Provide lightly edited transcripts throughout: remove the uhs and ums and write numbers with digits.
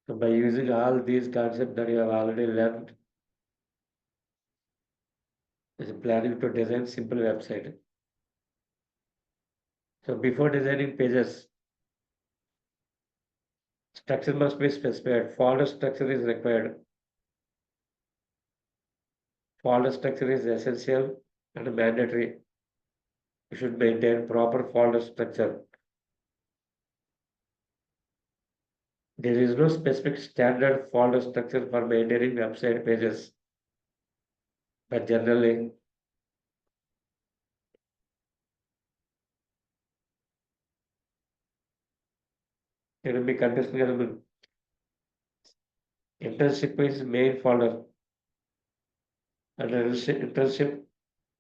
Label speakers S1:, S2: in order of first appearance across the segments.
S1: So by using all these concepts that you have already learned, is planning to design simple website. So before designing pages, structure must be specified. Folder structure is required. Folder structure is essential and mandatory. You should maintain proper folder structure. There is no specific standard folder structure for maintaining website pages, but generally, there will be contested internship is main folder. Under internship,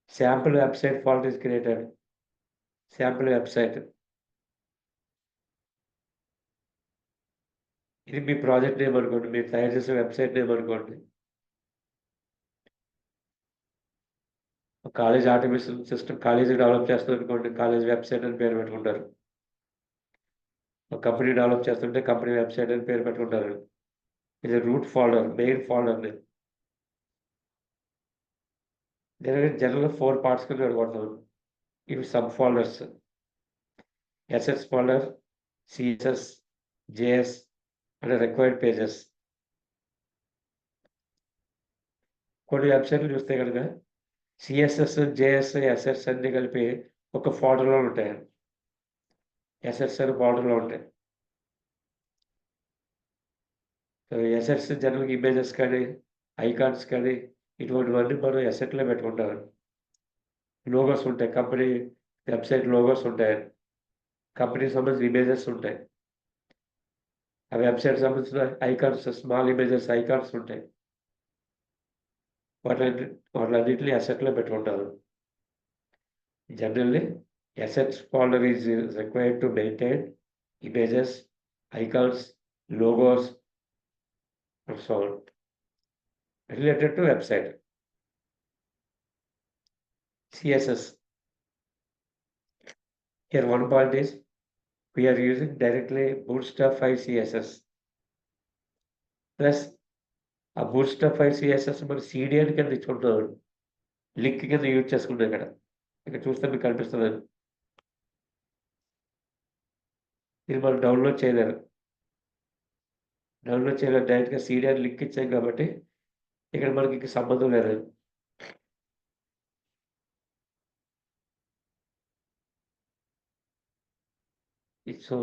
S1: sample website folder is created. Sample website. ఇది మీ project name అనుకోండి, మీరు తయారు చేసే website name అనుకోండి. College automation system college develop చేస్తుంది అనుకోండి, college website అని పేరు పెట్టుకుంటారు. ఒక కంపెనీ డెవలప్ చేస్తుంటే కంపెనీ వెబ్సైట్ అని పేరు పెట్టుకుంటారు. ఇది రూట్ ఫోల్డర్, మెయిన్ ఫోల్డర్ని. దీని జనరల్గా 4 పార్ట్స్ కింద విడగొడతాం. ఇవి sub folders. SS folder, CSS, JS and required pages. కొన్ని వెబ్సైట్లు చూస్తే కనుక సిఎస్ఎస్, జేఎస్, ఎస్ఎస్ అన్ని కలిపి ఒక ఫోల్డర్లో ఉంటాయి. ఎస్ఎస్ అని ఫోల్డర్లో ఉంటాయి. సో ఎసెట్స్ జనరల్గా ఇమేజెస్ కానీ, ఐకాన్స్ కానీ ఇటువంటివన్నీ మనం ఎసెట్లో పెట్టుకుంటాం. లోగోస్ ఉంటాయి, కంపెనీ వెబ్సైట్ లోగోస్ ఉంటాయి, కంపెనీకి సంబంధించిన ఇమేజెస్ ఉంటాయి, ఆ వెబ్సైట్ సంబంధించిన ఐకాన్స్, స్మాల్ ఇమేజెస్ ఐకాన్స్ ఉంటాయి. వాటిలన్నింటినీ ఎసెట్లో పెట్టుకుంటారు. Generally assets folder is required to maintain images, icons, logos, and so on related to website. CSS. Here one point is we are using directly Bootstrap 5 CSS. Plus ఆ Bootstrap 5 CSS మనం CDN కింద ఇచ్చుకుంటున్నాం, link కింద use చేసుకుంటాం. ఇక్కడ చూస్తే మీకు కనిపిస్తుంది. ఇది మనం డౌన్లోడ్ చేయలేరు. డైరెక్ట్గా CDN లింక్ ఇచ్చాం కాబట్టి ఇక్కడ మనకి సంబంధం లేదు. సో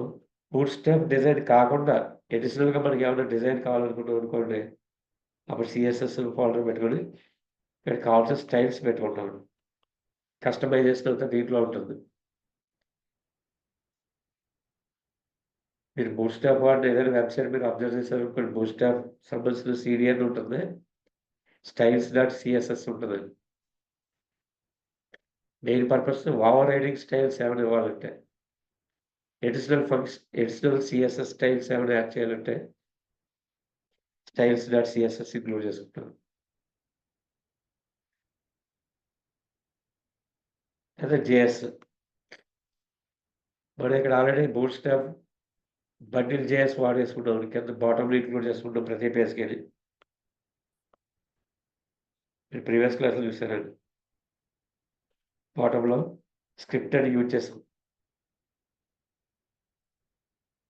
S1: బూట్స్ట్రాప్ డిజైన్ కాకుండా అడిషనల్గా మనకి ఏమైనా డిజైన్ కావాలనుకుంటాం అనుకోండి, అప్పుడు సిఎస్ఎస్ ఫోల్డర్ పెట్టుకొని ఇక్కడ కావాల్సిన స్టైల్స్ పెట్టుకుంటాం. కస్టమైజేషన్ అంతా దీంట్లో ఉంటుంది. మీరు బూట్స్ట్రాప్ వాడిన ఏదైనా వెబ్సైట్ మీరు అబ్జర్వ్ చేశారు అనుకోండి, బూట్స్ట్రాప్ సంబంధించిన సిడిఎన్ ఉంటుంది, styles.css ఉంటుంది. Main purpose over riding styles ఏమైనా ఇవ్వాలంటే, ఎడిషనల్ సిఎస్ఎస్ స్టైల్స్ ఏమైనా యాడ్ చేయాలంటే styles.css ఇంక్లూడ్ చేసుకుంటాం. అదే జేఎస్ మనం ఇక్కడ ఆల్రెడీ బూట్స్ట్రాప్ బండిల్ జేఎస్ వాడేసుకుంటాం, కింద బాటంలో ఇంక్లూడ్ చేసుకుంటాం ప్రతి పేజ్కి. మీరు ప్రీవియస్ క్లాస్లో చూసారండి, బాటంలో స్క్రిప్ట్ అని యూజ్ చేస్తాం.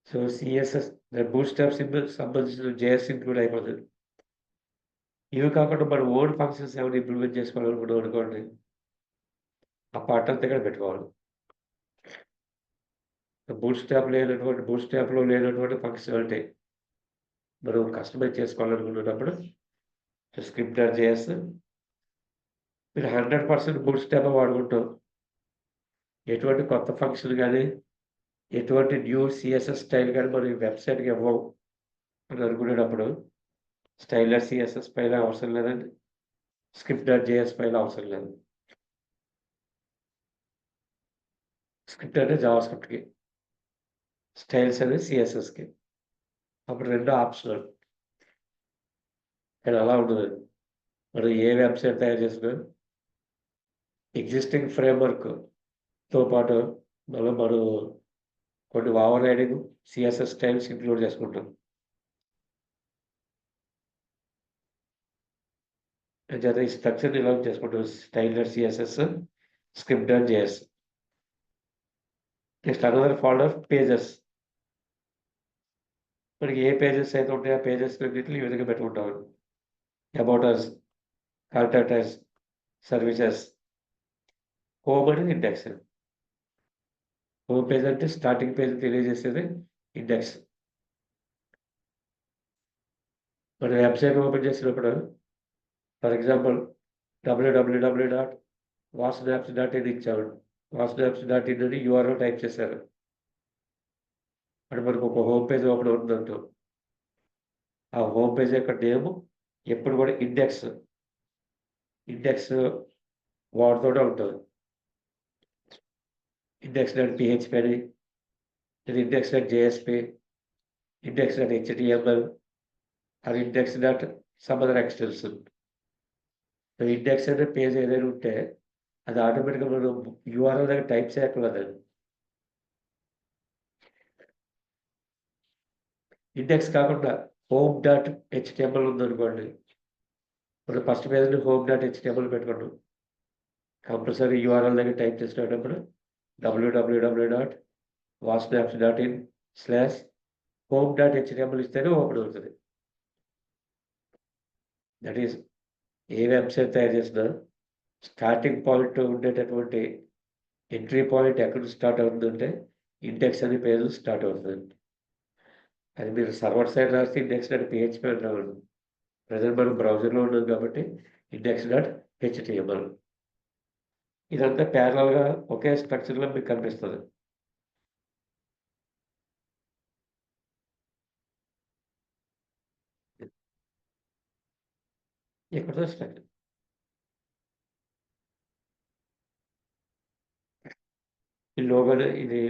S1: సో సిఎస్ఎస్ బూట్స్ట్రాప్ సంబంధించిన జేఎస్ ఇంక్లూడ్ అయిపోతుంది. ఇవి కాకుండా మనం ఓన్ ఫంక్షన్స్ ఏమైనా ఇంప్లిమెంట్ చేసుకోవాలనుకుంటాం అనుకోండి, ఆ పార్ట్ అంతా ఇక్కడ పెట్టుకోవాలి. బూట్స్ట్రాప్లో లేనటువంటి ఫంక్షనాలిటీ మనం కస్టమైజ్ చేసుకోవాలనుకున్నప్పుడు script.js మీరు 100% బూట్స్ట్రాప్ వాడుకుంటాం. ఎటువంటి కొత్త ఫంక్షన్ కానీ, ఎటువంటి న్యూ సిఎస్ఎస్ స్టైల్ కానీ మనం వెబ్సైట్కి ఇవ్వవు అని అనుకునేటప్పుడు style.css ఫైల్ అవసరం లేదండి, script.js ఫైల్ అవసరం లేదు. స్క్రిప్ట్ అంటే జావాస్క్రిప్ట్కి, స్టైల్స్ అనేది సిఎస్ఎస్కి. అప్పుడు రెండు ఆప్షనల్. కానీ అలా ఉండదు. మనం ఏ వెబ్సైట్ తయారు చేసినా ఎగ్జిస్టింగ్ ఫ్రేమ్వర్క్తో పాటు మనం కొన్ని over riding CSS styles include చేసుకుంటాం. అంచేత ఈ స్ట్రక్చర్ డెవలప్ చేసుకుంటాం. Styler CSS, script dot JS. Next another folder pages. మనకి ఏ పేజెస్ అయితే ఉంటాయో ఆ పేజెస్ రెండింటిని ఈ విధంగా పెట్టుకుంటాం. About us, contact us, services. Home అనేది ఇండెక్స్. హోమ్ పేజ్ అంటే స్టార్టింగ్ పేజ్ తెలియజేసేది ఇండెక్స్. మన వెబ్సైట్ ఓపెన్ చేసినప్పుడు ఫర్ ఎగ్జాంపుల్ www.wasnaps.in ఇచ్చాము. wasnaps.in అని యూఆర్ఎల్ టైప్ చేశారు. అంటే మనకు ఒక హోమ్ పేజ్ ఓపెన్ అవుతుందంటూ. ఆ హోమ్ పేజ్ యొక్క నేమ్ ఎప్పుడు కూడా ఇండెక్స్ వాడుతూనే ఉంటుంది. index.php అని, index.jsp, index.html, or index.some other extension. Index అనే పేజ్ ఏదైనా ఉంటే అది ఆటోమేటిక్గా మనం యూఆర్ఎల్ దగ్గర టైప్ చేయక్కర్లేదండి. ఇండెక్స్ కాకుండా home.html ఉందనుకోండి, మనం ఫస్ట్ పేజ్ని home.html పెట్టుకున్నాం. కంపల్సరీ యూఆర్ఎల్ దగ్గర టైప్ చేసినప్పుడు www.wasnaps.in/home.html ఇస్తేనే ఓపెన్ అవుతుంది. దట్ ఈస్ ఏ వెబ్సైట్ తయారు చేసినా స్టార్టింగ్ పాయింట్ ఉండేటటువంటి ఎంట్రీ పాయింట్ ఎక్కడ స్టార్ట్ అవుతుందంటే ఇండెక్స్ అనే పేజ్ స్టార్ట్ అవుతుంది. అది మీరు సర్వర్ సైడ్ రాస్తే index.php అని రావాలి. ప్రజెంట్ మనం బ్రౌజర్లో ఉన్నాం కాబట్టి index.html. ఇదంతా ప్యారలల్గా ఒకే స్ట్రక్చర్లో మీకు కనిపిస్తుంది. ఎక్కడో స్ట్రక్చర్ ఈ లోగోనే అనేది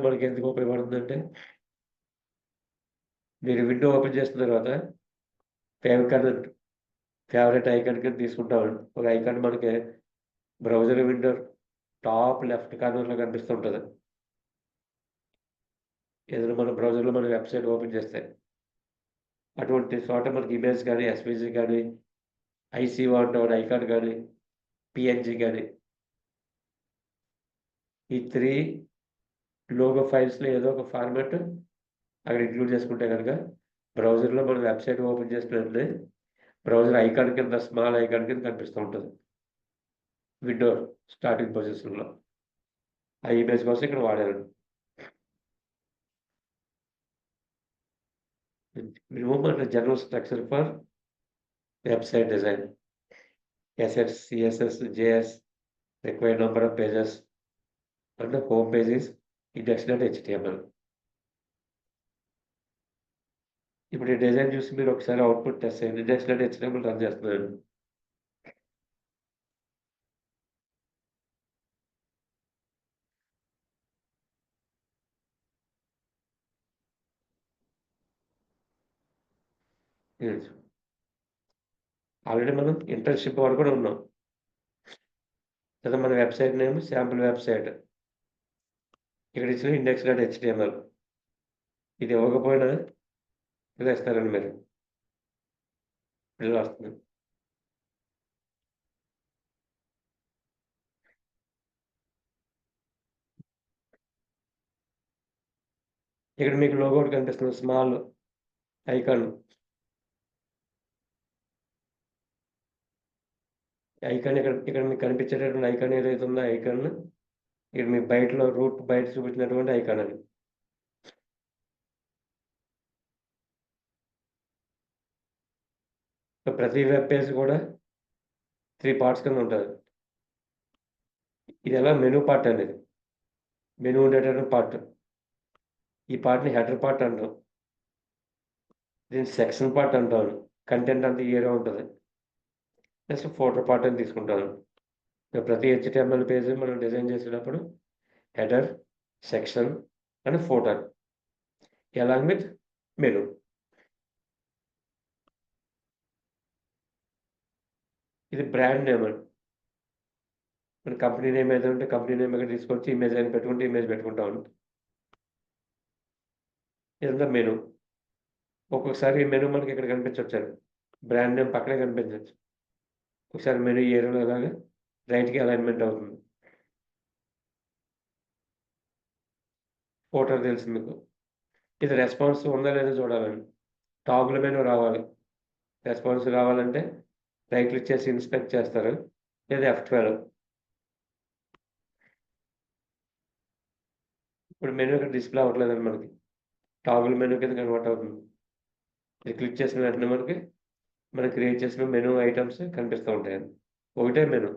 S1: మనకి ఎందుకు ఉపయోగపడుతుందంటే మీరు విండో ఓపెన్ చేసిన తర్వాత ఫేవరెట్ ఐకాన్ కింద తీసుకుంటామండి. ఒక ఐకాన్ మనకి బ్రౌజర్ విండో టాప్ లెఫ్ట్ కార్నర్లో కనిపిస్తుంటుంది. ఏదైనా మన బ్రౌజర్లో మన వెబ్సైట్ ఓపెన్ చేస్తే అటువంటి చోట మనకి ఇమేజ్ కానీ, ఎస్విజి కానీ, ఐసీఓ అంటే ఐకాన్ కానీ, పిఎన్జి కానీ, ఈ 3 లోగో ఫైల్స్లో ఏదో ఒక ఫార్మాట్ అక్కడ ఇంక్లూడ్ చేసుకుంటే కనుక బ్రౌజర్లో మనం వెబ్సైట్ ఓపెన్ చేసినట్లే బ్రౌజర్ ఐకాన్ కింద స్మాల్ ఐకాన్ కింద కనిపిస్తూ ఉంటుంది విండో స్టార్టింగ్ పొజిషన్లో. ఆ ఇమేజ్ కోసం ఇక్కడ వాడారు. మినిమం అంటే general structure for website design. assets, css, js, required number of pages, and the home page is index.html. ఇప్పుడు ఈ డిజైన్ చూసి మీరు ఒకసారి అవుట్పుట్ టెస్ట్ చేయండి. index.html రన్ చేస్తున్నాను. ఆల్రెడీ మనం ఇంటర్న్షిప్ వరకు కూడా ఉన్నాం కదా. మన వెబ్సైట్ నేమ్ శాంపుల్ వెబ్సైట్. ఇక్కడ ఇచ్చిన index.html. ఇది ఇవ్వకపోయినా ఇలా ఇస్తారండి మీరు. ఇలా వస్తుంది. ఇక్కడ మీకు లోగో కనిపిస్తుంది, స్మాల్ ఐకాన్. ఐకాన్ ఇక్కడ మీకు కనిపించేటటువంటి ఐకాన్ ఏదైతే ఉందో ఐకాన్ ఇక్కడ మీ బయటలో రూట్ బయట చూపించినటువంటి ఐకాన్ అది. ప్రతి వెబ్ పేజ్ కూడా 3 పార్ట్స్ కింద ఉంటుంది. ఇది ఎలా మెనూ పార్ట్ అనేది, మెనూ ఉండేటటువంటి పార్ట్. ఈ పార్ట్ని హెడర్ పార్ట్ అంటాం. దీన్ని సెక్షన్ పార్ట్ అంటాను. కంటెంట్ అంతా ఏరియా ఉంటుంది. నెక్స్ట్ ఫోటర్ పార్ట్ అని తీసుకుంటాను. ప్రతి HTML పేజ్ మనం డిజైన్ చేసేటప్పుడు header, section and footer along with menu. ఇది బ్రాండ్ నేమ్ అండి. మన కంపెనీ నేమ్ ఏదో ఉంటే కంపెనీ నేమ్ ఇక్కడ తీసుకొచ్చి ఇమేజ్ అని పెట్టుకుంటే ఇమేజ్ పెట్టుకుంటాను. ఇదంతా మెనూ. ఒక్కొక్కసారి ఈ మెనూ మనకి ఇక్కడ కనిపించవచ్చు. బ్రాండ్ నేమ్ పక్కనే కనిపించచ్చు. ఒకసారి మెనూ ఏరియాలో ఇలాగా రైట్‌కి అలైన్‌మెంట్ అవుతుంది. ఫోటో తెలుసు మీకు. ఇది రెస్పాన్స్ ఉందా లేదా చూడాలండి. టాగుల్ మెనూ రావాలి. రెస్పాన్స్ రావాలంటే రైట్ క్లిక్ చేసి ఇన్స్పెక్ట్ చేస్తారు. లేదా F12. ఇప్పుడు మెనూ ఇక్కడ డిస్‌ప్లే అవ్వట్లేదండి మనకి. టాగుల్ మెనూ కింద కన్వర్ట్ అవుతుంది. ఇది క్లిక్ చేసిన వెంటనే మనం క్రియేట్ చేసిన మెనూ ఐటెమ్స్ కనిపిస్తూ ఉంటాయండి. ఒకటే మెనూ.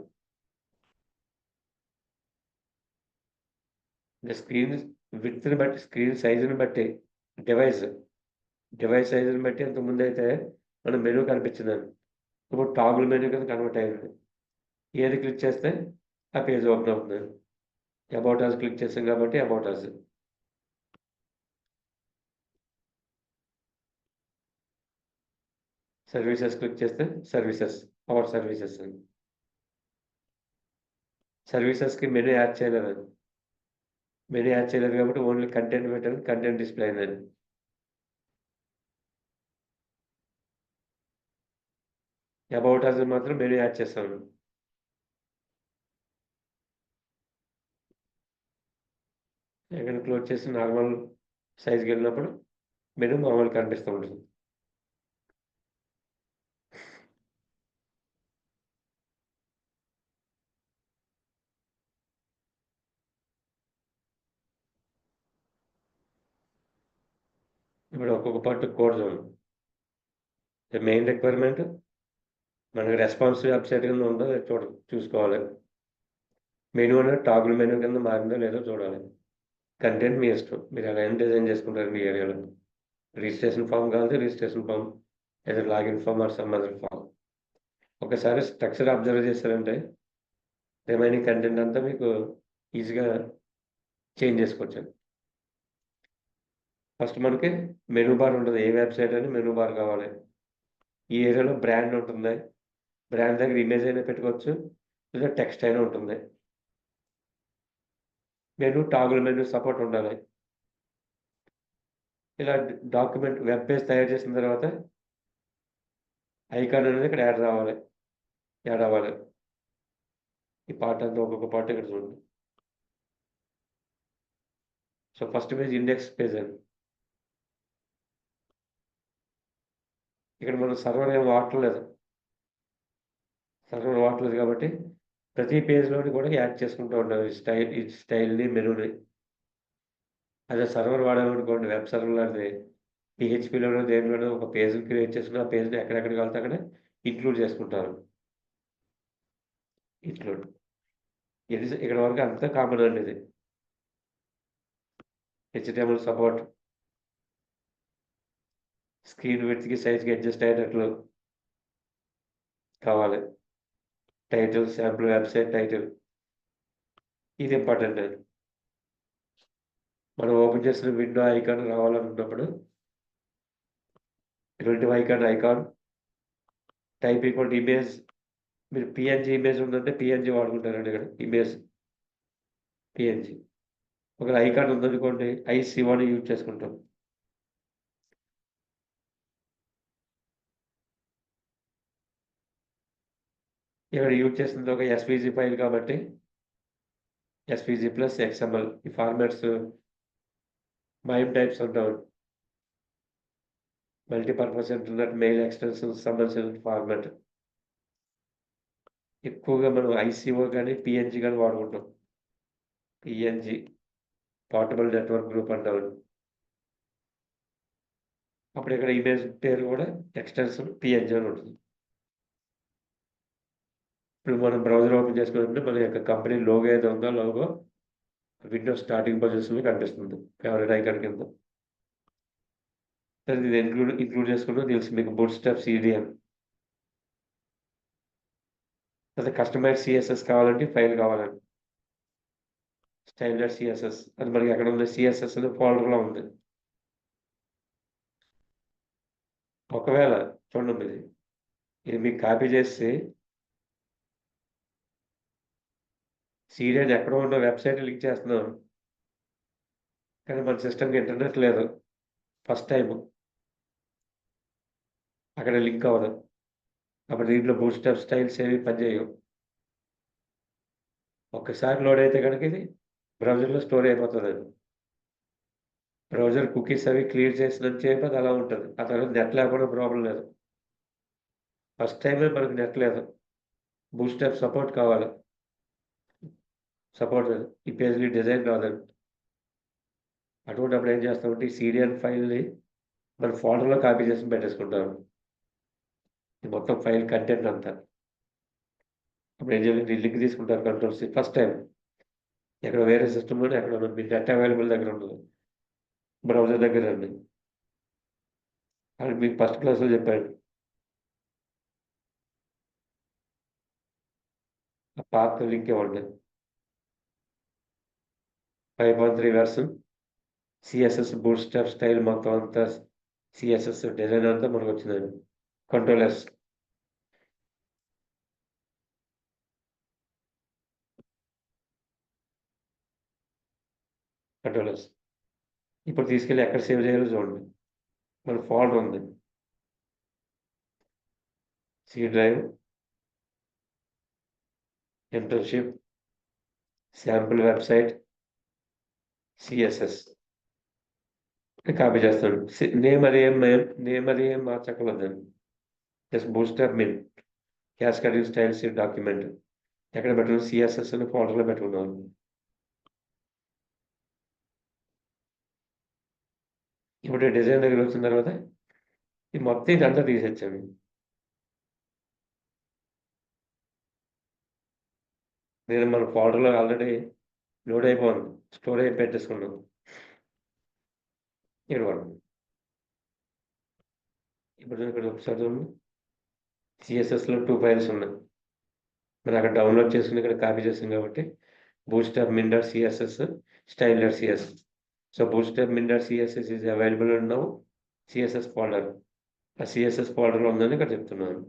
S1: స్క్రీన్ విడ్త్‌ని బట్టి, స్క్రీన్ సైజ్‌ని బట్టి డివైస్ డివైస్ సైజ్‌ని బట్టి ఇంతకుముందైతే మన మెనూ కనిపించిందండి. ఇప్పుడు టాగుల్ మెనూ కింద కన్వర్ట్ అయింది. ఏది క్లిక్ చేస్తే ఆ పేజ్ ఓపెన్ అవుతుందండి. అబౌట్ అస్ క్లిక్ చేసాం కాబట్టి అబౌట్ అస్. సర్వీసెస్ క్లిక్ చేస్తే సర్వీసెస్, అవర్ సర్వీసెస్ అని. సర్వీసెస్‌కి మెనూ యాడ్ చేయలేదండి. మెనూ యాడ్ చేయలేదు కాబట్టి ఓన్లీ కంటెంట్ పెట్టాను. కంటెంట్ డిస్‌ప్లే అయిందండి. అబౌట్ అస్ మాత్రం మెనూ యాడ్ చేస్తాను. ఎక్కడ క్లోజ్ చేసి నార్మల్ సైజ్‌కి వెళ్ళినప్పుడు మెనూ మామూలుగా కనిపిస్తూ ఉంటుంది. ఇప్పుడు ఒక్కొక్క పార్ట్ కోడ్ చూడండి. మెయిన్ రిక్వైర్మెంట్ మనకి రెస్పాన్సివ్ వెబ్‌సైట్ కింద ఉందో లేదో చూసుకోవాలి. మెనూ అనేది టాగుల్ మెనూ కింద మారిందో లేదో చూడాలి. కంటెంట్ మీ ఇష్టం. మీరు ఎలా అయినా డిజైన్ చేసుకుంటారు మీ ఏరియాలో. రిజిస్ట్రేషన్ ఫార్మ్ కావాలంటే రిజిస్ట్రేషన్ ఫార్మ్, లేదా login form or some other form. ఒకసారి స్ట్రక్చర్ అబ్జర్వ్ చేశారంటే రిమైనింగ్ కంటెంట్ అంతా మీకు ఈజీగా చేంజ్ చేసుకోవచ్చండి. ఫస్ట్ మనకి మెనూ బార్ ఉంటుంది. ఏ వెబ్‌సైట్ అయినా మెనూ బార్ కావాలి. ఈ ఏరియాలో బ్రాండ్ ఉంటుంది. బ్రాండ్ దగ్గర ఇమేజ్ అయినా పెట్టుకోవచ్చు. లేదా టెక్స్ట్ అయినా ఉంటుంది. మెనూ టాగుల్ మెనూ సపోర్ట్ ఉండాలి. ఇలా డాక్యుమెంట్ వెబ్ పేజ్ తయారు చేసిన తర్వాత ఐకాన్ అనేది ఇక్కడ యాడ్ అవ్వాలి. ఈ పార్ట్ అంతా ఒక్కొక్క పార్ట్ ఇక్కడ చూడండి. So first page index page అండి. ఇక్కడ మనం సర్వర్ ఏం వాడట్లేదు. సర్వర్ వాడట్లేదు కాబట్టి ప్రతి పేజ్‌లోని కూడా యాడ్ చేసుకుంటూ ఉండాలి. ఈ స్టైల్‌ని, మెనూని. అదే సర్వర్ వాడామనుకోండి, వెబ్ సర్వర్ లాంటిది PHPలోనో దేంట్లోనో ఒక పేజ్‌ని క్రియేట్ చేసుకొని, ఆ పేజ్‌ని ఎక్కడెక్కడ కావాలితే అక్కడ ఇంక్లూడ్ చేసుకుంటారు. ఇంక్లూడ్. ఇది ఇక్కడ వరకు అంతా కామన్ అండి ఇది. HTML support. స్క్రీన్ విడ్త్‌కి, సైజ్‌కి అడ్జస్ట్ అయ్యేటట్లు కావాలి. Title, sample website title. ఇది ఇంపార్టెంట్ అండి. మనం ఓపెన్ చేసిన విండో ఐకాన్ రావాలనుకున్నప్పుడు ఇటువంటి icon type equal to image. మీరు పీఎన్‌జీ ఇమేజ్ ఉందంటే పీఎన్‌జీ వాడుకుంటారండి ఇక్కడ. Image PNG. ఒకవేళ ఐకాన్ ఉందనుకోండి ఐసీఓని యూజ్ చేసుకుంటాం. ఇక్కడ యూజ్ చేసింది ఒక ఎస్‌వీజీ ఫైల్ కాబట్టి ఎస్‌వీజీ ప్లస్ ఎక్స్ఎంఎల్ ఈ ఫార్మాట్స్ మైమ్ టైప్స్ అంటాం. మల్టీపర్పస్ ఇంటర్నెట్ మెయిల్ ఎక్స్టెన్షన్స్ సంబంధించిన ఫార్మాట్. ఎక్కువగా మనం ఐసీఓ గాని, పీఎన్‌జీ గాని వాడుకుంటాం. పీఎన్‌జీ పోర్టబుల్ నెట్వర్క్ గ్రూప్ అంటామండి. అప్పుడు ఇక్కడ ఇమేజ్ పేరు కూడా ఎక్స్టెన్షన్ పీఎన్‌జీ అని ఉంటుంది. ఇప్పుడు మనం బ్రౌజర్ ఓపెన్ చేసుకుంటే మన యొక్క కంపెనీ లోగో ఏదో ఉందో లోగో విండోస్ స్టార్టింగ్ పొజిషన్‌లో కనిపిస్తుంది. ఫేవరెట్ ఐకాన్ కింద. సరే ఇది ఇంక్లూడ్ చేసుకుంటే తెలుసు మీకు బూట్‌స్ట్రాప్ సీడీఎం. లేదా కస్టమైజ్డ్ సీఎస్ఎస్ కావాలంటే ఫైల్ కావాలండి. స్టాండర్డ్ సీఎస్ఎస్ అది మనకి ఎక్కడ ఉంది? సీఎస్ఎస్ అనే ఫోల్డర్‌లో ఉంది. ఒకవేళ చూడండి ఇది మీకు కాపీ చేసి సీడీ అని ఎక్కడో ఉన్న వెబ్‌సైట్ లింక్ చేస్తున్నాం. కానీ మన సిస్టమ్‌కి ఇంటర్నెట్ లేదు. First time. అక్కడ లింక్ అవ్వదు. అప్పుడు దీంట్లో బూట్‌స్ట్రాప్ స్టైల్స్ ఏవి పనిచేయవు. ఒక్కసారి లోడ్ అయితే కనుక ఇది బ్రౌజర్‌లో స్టోర్ అయిపోతదది. బ్రౌజర్ కుకీస్ అవి క్లియర్ చేసినంత సేపు అది అలా ఉంటది. ఆ తర్వాత నెట్ లేకపోయినా ప్రాబ్లమ్ లేదు. ఫస్ట్ టైమే మనకు నెట్ లేదు. బూట్‌స్ట్రాప్ సపోర్ట్ కావాలి. సపోర్ట్ లేదు. ఈ పేజ్‌ని డిజైన్ రాదండి. అటువంటప్పుడు ఏం చేస్తామంటే ఈ సీడీఎన్ ఫైల్‌ని మన ఫోల్డర్‌లో కాపీ చేసి పెట్టేసుకుంటాం. ఈ మొత్తం ఫైల్ కంటెంట్ అంతా. అప్పుడు ఏం చేయాలి ఈ లింక్ తీసుకుంటారు కంట్రోల్ సి ఫస్ట్ టైమ్. ఎక్కడ వేరే సిస్టమ్‌లోనే ఎక్కడో మీ నెట్ అవైలబుల్ దగ్గర ఉండదు. బ్రౌజర్ దగ్గర రండి. అది మీకు ఫస్ట్ క్లాస్‌లో చెప్పాను. ఆ పాత లింక్ ఇవ్వండి. 5.3 వెర్షన్ సిఎస్ఎస్ బూట్‌స్ట్రాప్ స్టైల్ మొత్తం అంతా సిఎస్ఎస్ డిజైన్ అంతా మనకొచ్చిందండి. Control S. Control S. ఇప్పుడు తీసుకెళ్ళి ఎక్కడ సేవ్ చేయాలో చూడండి. మన ఫోల్డర్ ఉంది. C drive, internship, sample website, CSS. Copy చేస్తాను. నేమ్ అది ఏం మార్చక్కర్లేదండి. Just Bootstrap min cascading styles document ఎక్కడ పెట్టుకున్నాం సిఎస్ఎస్ అని ఫోల్డర్‌లో పెట్టుకున్నాం. ఇప్పుడు డిజైన్ దగ్గర వచ్చిన తర్వాత ఈ మొత్తం ఇదంతా తీసేచ్చాను. నేను మన ఫోల్డర్‌లో ఆల్రెడీ లోడ్ అయిపోయింది. స్టోర్ అయి పెట్టేసుకున్నాం. ఇదిగోండి. ఇప్పుడు ఇక్కడ ఒకసారి చూడండి. సిఎస్ఎస్‌లో 2 ఫైల్స్ ఉన్నాయి. మనం అక్కడ డౌన్లోడ్ చేసుకొని ఇక్కడ కాపీ చేసాం కాబట్టి bootstrap min dot CSS, style dot CSS. So bootstrap min dot CSS is available in now CSS folder. ఆ సిఎస్ఎస్ ఫోల్డర్‌లో ఉందని ఇక్కడ చెప్తున్నాను.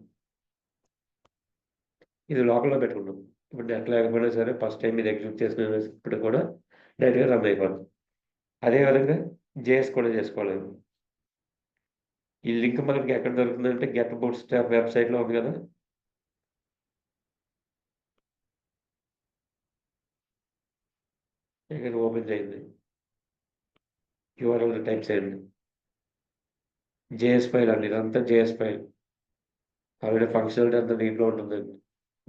S1: ఇది లోకల్‌లో పెట్టుకున్నాం. ఇప్పుడు నెట్ లేకపోయినా సరే ఫస్ట్ టైమ్ ఇది ఎగ్జిక్యూట్ చేసినప్పుడు కూడా డైరెక్ట్‌గా రన్ అయిపోద్ది. అదే విధంగా జేఎస్ కూడా చేసుకోవాలి. ఈ లింక్ మనకి ఎక్కడ దొరుకుతుందంటే గెట్ బూట్‌స్ట్రాప్ వెబ్‌సైట్‌లో ఉంది కదా! ఇక్కడ ఓపెన్ చేయండి. యూఆర్ఎల్ టైప్ చేయండి. జేఎస్ ఫైల్ అండి. ఇదంతా జేఎస్ ఫైల్. ఆల్రెడీ ఫంక్షనాలిటీ అంతా దీంట్లో ఉంటుందండి.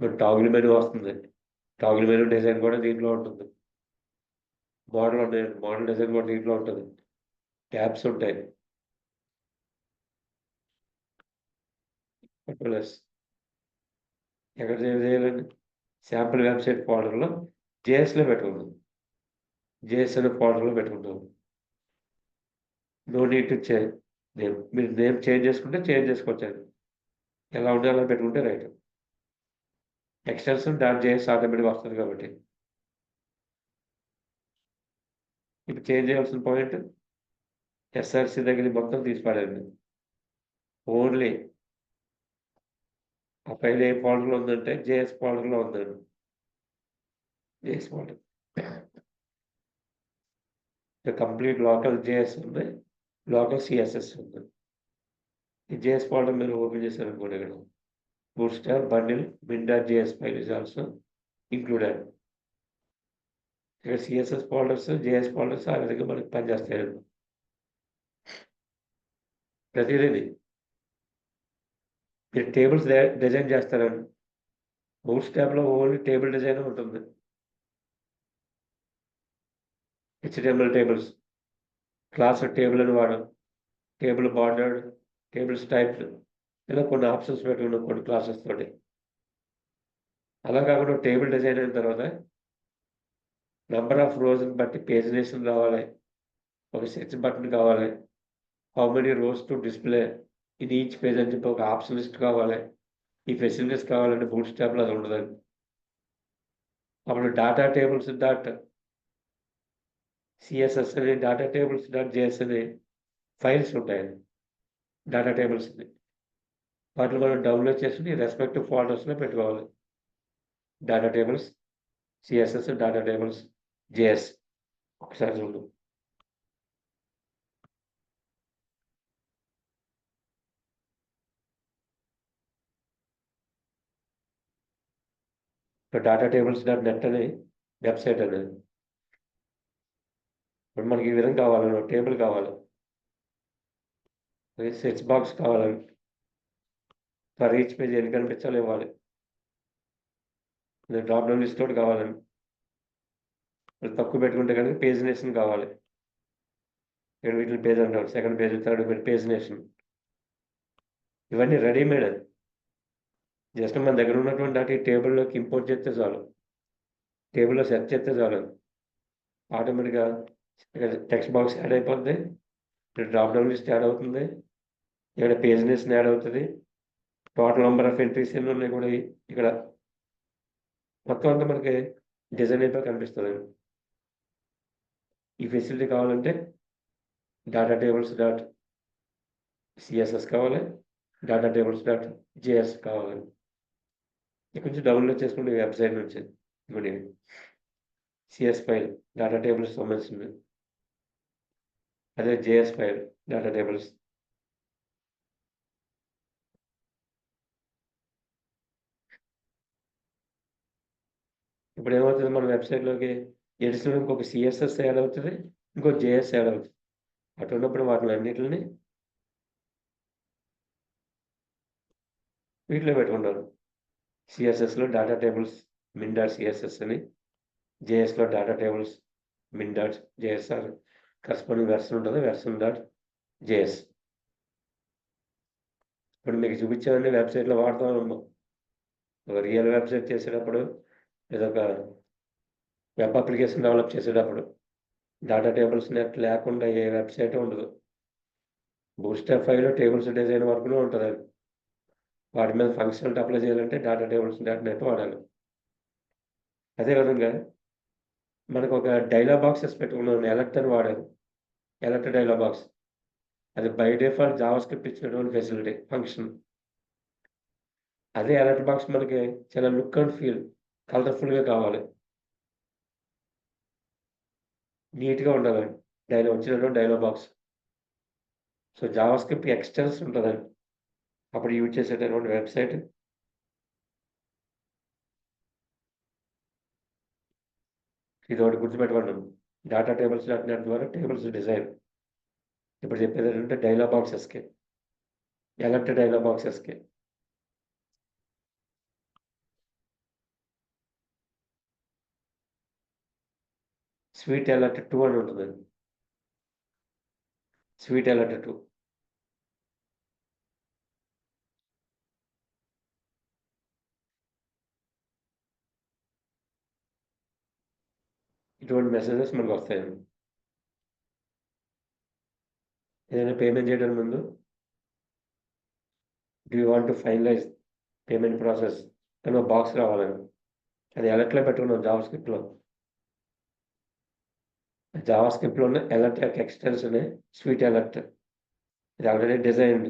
S1: ఇప్పుడు టాగుల్ మెనూ వస్తుంది. టాగుల్ మెనూ డిజైన్ కూడా దీంట్లో ఉంటుంది. మోడల్ ఉన్నాయండి. మోడల్ డిజైన్ కూడా దీంట్లో ఉంటుంది. ట్యాబ్స్ ఉంటాయి. కంట్రోల్-ఎస్. ఎక్కడ సేవ్ చేయాలండి? శాంపుల్ వెబ్‌సైట్ ఫోల్డర్‌లో జేఎస్‌లో పెట్టుకుందాం. జేఎస్ అనే ఫోల్డర్‌లో పెట్టుకుంటాం. No need to name. మీరు నేమ్ చేంజ్ చేసుకుంటే చేంజ్ చేసుకోవచ్చండి. ఎలా ఉంటే అలా పెట్టుకుంటే రైట్. ఎక్స్‌టెన్షన్ డాట్ జేఎస్ ఆటోమేటిక్‌గా వస్తది కాబట్టి. ఇప్పుడు చేంజ్ చేయాల్సిన పాయింట్ ఎస్ఆర్‌సి దగ్గర మొత్తం తీసి పడేయండి. ఓన్లీ ఆ ఫైల్ ఏ ఫోల్డర్‌లో ఉందంటే జేఎస్ ఫోల్డర్‌లో ఉందండి. JS folder. Complete local JS ఉంది. లోకల్ సిఎస్ఎస్ ఉంది. ఈ జేఎస్ ఫోల్డర్ మీరు ఓపెన్ చేశారనుకోండి ఇక్కడ bootstrap bundle min dot JS file is also included. ఇక్కడ సిఎస్ఎస్ ఫోల్డర్స్, జేఎస్ ఫోల్డర్స్ ఆ విధంగా మనకి పనిచేస్తాయండి. ప్రతిదీని మీరు టేబుల్స్ డిజైన్ చేస్తారండి. బూట్‌స్ట్రాప్‌లో ఓన్లీ టేబుల్ డిజైనే ఉంటుంది. HTML tables. క్లాస్ టేబుల్ అని వాడం. టేబుల్ బార్డర్డ్, టేబుల్స్ టైప్డ్ ఇలా కొన్ని ఆప్షన్స్ పెట్టుకున్నాం కొన్ని క్లాసెస్ తోటి. అలా కాకుండా టేబుల్ డిజైన్ అయిన తర్వాత నంబర్ ఆఫ్ రోస్‌ని బట్టి పేజ్ నేషన్ రావాలి. ఒక సెర్చ్ బటన్ కావాలి. How many rose to display in each page అని చెప్పి ఒక ఆప్షన్ లిస్ట్ కావాలి. ఈ ఫెసిలిటీస్ కావాలంటే బూట్‌స్ట్రాప్‌లో అది ఉండదండి. అప్పుడు డాటా టేబుల్స్ డాట్ సిఎస్ఎస్ అని డాటా టేబుల్స్ డాట్ జేఎస్ అని ఫైల్స్ ఉంటాయండి. డాటా టేబుల్స్‌ని. వాటిని మనం డౌన్‌లోడ్ చేసుకొని రెస్పెక్టివ్ ఫోల్డర్స్‌లో పెట్టుకోవాలి. Data tables, CSS, data tables, JS. ఒకసారి చూడు. డాటా టేబుల్స్ డాట్ నెట్ అని వెబ్సైట్ అనేది. ఇప్పుడు మనకి ఈ విధంగా కావాలని టేబుల్ కావాలి, సెర్చ్ బాక్స్ కావాలని, ఫర్ ఈచ్ పేజ్ ఎన్ని కనిపించాలో ఇవ్వాలి, డ్రాప్ డౌన్ లిస్ట్ ఒకటి కావాలని, తక్కువ పెట్టుకుంటే కనుక పేజ్ నేషన్ కావాలి. ఇక్కడ వీటిని పేజ్ అంటారు, second page third page nation. ఇవన్నీ రెడీమేడ్. అది జస్ట్ మన దగ్గర ఉన్నటువంటి వాటి టేబుల్లోకి ఇంపోర్ట్ చేస్తే చాలు, టేబుల్లో సెర్చ్ చేస్తే చాలు, ఆటోమేటిక్గా టెక్స్ట్ బాక్స్ యాడ్ అయిపోద్ది, ఇక్కడ డ్రాప్ డౌన్ లిస్ట్ యాడ్ అవుతుంది, ఇక్కడ పేజ్ నేషన్ యాడ్ అవుతుంది, టోటల్ నెంబర్ ఆఫ్ ఎంట్రీస్ ఎన్ని ఉన్నాయి కూడా ఇక్కడ మొత్తం అంతా మనకి డిజైన్ అయిపోయి కనిపిస్తుంది. ఈ ఫెసిలిటీ కావాలంటే డాటా టేబుల్స్ డాట్ సిఎస్ఎస్ కావాలి, డాటా టేబుల్స్ డాట్ జేఎస్ కావాలి. ఇక్కడ నుంచి డౌన్లోడ్ చేసుకుంటే వెబ్సైట్ నుంచి ఇప్పుడు సిఎస్ ఫైల్ డాటా టేబుల్స్ సంబంధించింది, అదే జేఎస్ ఫైల్ డాటా టేబుల్స్. ఇప్పుడు ఏమవుతుంది, మన వెబ్సైట్లోకి ఎడిషన్ ఇంకొక సిఎస్ఎస్ యాడ్ అవుతుంది, ఇంకో జేఎస్ యాడ్ అవుతుంది. అటు ఉన్నప్పుడు వాటిని అన్నిటిని వీటిలో పెట్టుకుంటారు. సిఎస్ఎస్లో data tables min dot CSS అని, జేఎస్లో data tables min dot JS or corresponding version ఉంటుంది, వెర్షన్ డాట్ జేఎస్. ఇప్పుడు మీకు చూపించేవన్నీ వెబ్సైట్లో వాడుతూ ఉన్నాం. ఒక రియల్ వెబ్సైట్ చేసేటప్పుడు లేదా ఒక వెబ్ అప్లికేషన్ డెవలప్ చేసేటప్పుడు డాటా టేబుల్స్ నెట్ లేకుండా ఏ వెబ్సైట్ ఉండదు. బూట్స్ట్రాప్ 5లో టేబుల్స్ డిజైన్ వరకునే ఉంటుంది. అది వాటి మీద ఫంక్షనల్ అప్లై చేయాలంటే డాటా టేబుల్స్ డాట్ నెట్ వాడాలి. అదేవిధంగా మనకు ఒక డైలాగ్ బాక్సెస్ పెట్టుకున్నాం, ఎలర్ట్ అని వాడారు, ఎలర్ట్ డైలాగ్ బాక్స్. అది బై డిఫాల్ట్ జావా స్క్రిప్ట్ ఇచ్చినటువంటి ఫెసిలిటీ ఫంక్షన్. అదే అలర్ట్ బాక్స్ మనకి చాలా లుక్ అండ్ ఫీల్ కలర్ఫుల్గా కావాలి, నీట్గా ఉండాలి వచ్చినటువంటి dialog box. So JavaScript extends ఉంటుందండి అప్పుడు యూజ్ చేసేటటువంటి వెబ్సైట్. ఇది ఒకటి గుర్తుపెట్టుకోండి, డాటా టేబుల్స్ డాట్ నెట్ ద్వారా టేబుల్స్ డిజైన్. ఇప్పుడు చెప్పేది ఏంటంటే డైలాగ్ బాక్సెస్కి, ఎలర్ట్ డైలాగ్ బాక్సెస్కి. స్వీట్ అలర్ట్ 2 అని ఉంటుందండి, స్వీట్ అలర్ట్ 2. ఇటువంటి మెసేజెస్ మనకు వస్తాయండి. ఏదైనా పేమెంట్ చేయడానికి ముందు do you want to finalise payment process అని ఒక బాక్స్ రావాలండి. అది అలర్ట్లో పెట్టుకున్నాం జావా స్క్రిప్ట్లో. జావా స్క్రిప్ట్లో ఉన్న అలర్ట్ యొక్క ఎక్స్టెన్షన్ స్వీట్ అలర్ట్. ఇది ఆల్రెడీ డిజైన్.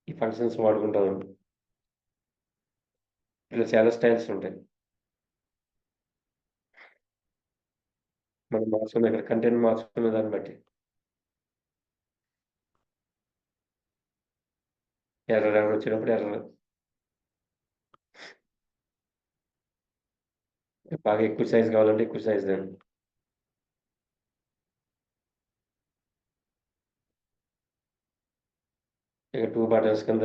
S1: ఈ ఫంక్షన్స్ వాడుకుంటాం. ఇలా చాలా స్టైల్స్ ఉంటాయి. మనం మార్చుకున్న ఇక్కడ కంటెంట్ మార్చుకున్న దాన్ని బట్టి ఎర్రర్ ఏమైనా వచ్చినప్పుడు ఎర్రర్, బాగా ఎక్కువ సైజ్ కావాలంటే ఎక్కువ సైజ్ దాన్ని. ఇక 2 బటన్స్ కింద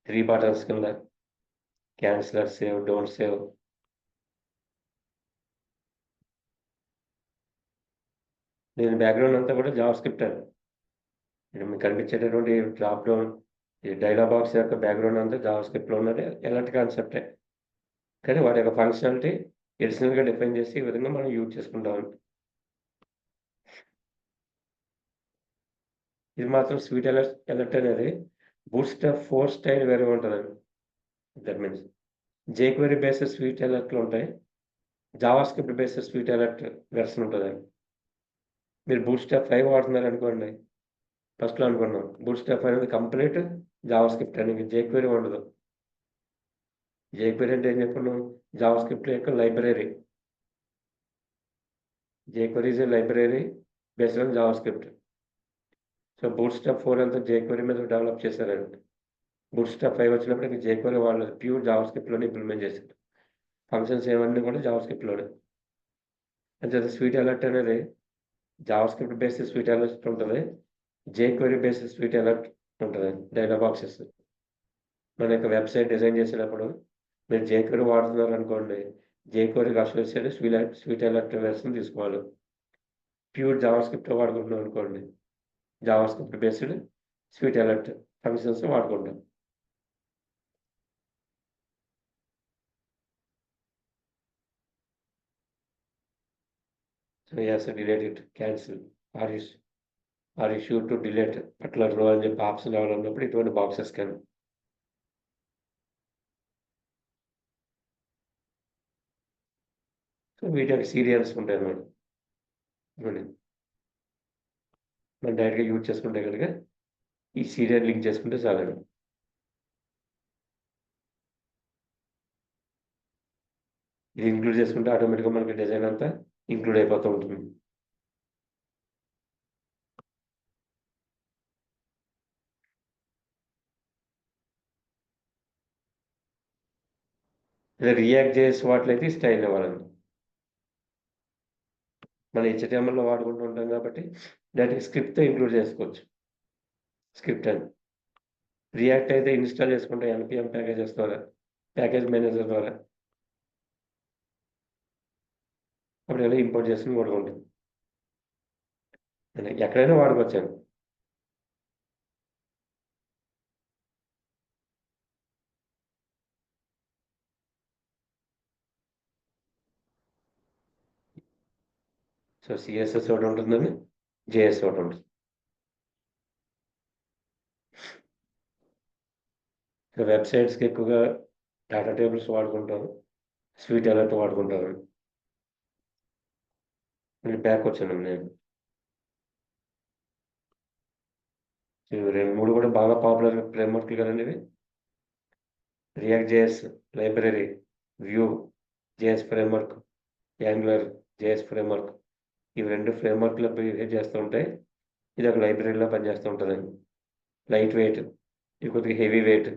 S1: 3 బటన్స్ కింద క్యాన్సిలర్, సేవ్, డోంట్ సేవ్. దీని బ్యాక్గ్రౌండ్ అంతా కూడా జావా స్క్రిప్ట్ అండి. ఇక్కడ మీకు కనిపించేటటువంటి డ్రాప్ డౌన్ ఈ డైలాగ్ బాక్స్ యొక్క బ్యాక్గ్రౌండ్ అంతా జావా స్క్రిప్ట్లో ఉన్నది, ఎలాంటి కాన్సెప్టే. కానీ వాటి యొక్క ఫంక్షనాలిటీ ఎడిషనల్గా డిఫైన్ చేసి ఈ విధంగా మనం యూజ్ చేసుకుంటాం. ఇది మాత్రం స్వీట్ అలర్ట్ అనేది బూట్స్ట్రాప్ 4 స్టైల్ వేరే ఉంటుందండి. That means jQuery based sweet అలర్ట్లు ఉంటాయి, JavaScript based sweet alert version ఉంటుందండి. మీరు బూట్స్ట్రాప్ 5 వాడుతున్నారు అనుకోండి, ఫస్ట్లో అనుకున్నాం బూట్స్ట్రాప్ అనేది కంప్లీట్ జావా స్క్రిప్ట్ అని, జేక్వెరీ ఉండదు. జేక్వెరీ అంటే ఏం చెప్పుకున్నాం, జావా స్క్రిప్ట్ యొక్క library. jQuery is a library based on Java script. So bootstrap 4 అంతా జేక్వెరీ మీద డెవలప్ చేశారండి. బూట్‌స్ట్రాప్ 5 వచ్చినప్పటికి జేక్వెరీ వాళ్ళు ప్యూర్ జావా స్క్రిప్ట్‌లోనే ఇంప్లిమెంట్ చేశారు. ఫంక్షన్స్ ఏవన్నీ కూడా జావా స్క్రిప్ట్‌లోనే. అంచేత స్వీట్ అలర్ట్ అనేది JavaScript based sweet alert ఉంటది. జేక్వెరీ బేస్డ్ స్వీట్ అలర్ట్ ఉంటది. Dialog boxes. మన యొక్క వెబ్‌సైట్ డిజైన్ చేసేటప్పుడు మీరు జేక్వెరీ వాడుతున్నారనుకోండి, జేక్వెరీకి అసోసియేటెడ్ స్వీట్ అలర్ట్ వెర్షన్ తీసుకోవాలి. ప్యూర్ జావా స్క్రిప్ట్ వాడుకుంటున్నాం అనుకోండి, JavaScript based sweet alert functions వాడుకుంటాం. So yes, delete it, cancel or issue to delete particular row అని చెప్పి ఆప్షన్ ఎవరు ఉన్నప్పుడు ఇటువంటి బాక్సెస్ కానీ సో వీటికి సీరియల్స్ ఉంటాయి అన్నమాట. చూడండి, మనం డైరెక్ట్గా యూజ్ చేసుకుంటే కనుక ఈ సీరియల్ లింక్ చేసుకుంటే చాలండి. ఇది ఇంక్లూడ్ చేసుకుంటే ఆటోమేటిక్గా మనకి డిజైన్ అంతా ఇంక్లూడ్ అయిపోతూ ఉంటుంది. అదే రియాక్ట్ చేసి వాటిలైతే స్టైల్ ఇవ్వాలండి. మనం హెచ్టిఎంఎల్‌లో వాడుకుంటూ ఉంటాం కాబట్టి డైరెక్ట్‌గా స్క్రిప్ట్‌తో ఇంక్లూడ్ చేసుకోవచ్చు. స్క్రిప్ట్ అని. రియాక్ట్ అయితే ఇన్‌స్టాల్ చేసుకుంటాం ఎన్‌పిఎం ప్యాకేజెస్ ద్వారా, ప్యాకేజ్ మేనేజర్ ద్వారా. అప్పుడు ఇలా ఇంపోర్ట్ చేసుకొని వాడుకుంటాం. ఎక్కడైనా వాడుకోవచ్చండి. సో సిఎస్ఎస్ ఒకటి ఉంటుందండి, జేఎస్ ఒకటి ఉంటుంది. సో వెబ్‌సైట్స్‌కి ఎక్కువగా డాటా టేబుల్స్ వాడుకుంటాం. స్వీట్ అలర్ట్ వాడుకుంటాను. మళ్ళీ బ్యాక్ వచ్చానండి నేను. ఇవి 2, 3 కూడా బాగా పాపులర్ ఫ్రేమ్‌వర్క్‌లు కదండీ ఇవి. React JS library, view JS framework, angular JS framework. ఇవి 2 ఫ్రేమ్‌వర్క్‌లో బిహేవ్ చేస్తూ ఉంటాయి. ఇది ఒక లైబ్రరీలా పనిచేస్తూ ఉంటదండి. లైట్ వెయిట్, ఇది కొద్దిగా హెవీ వెయిట్.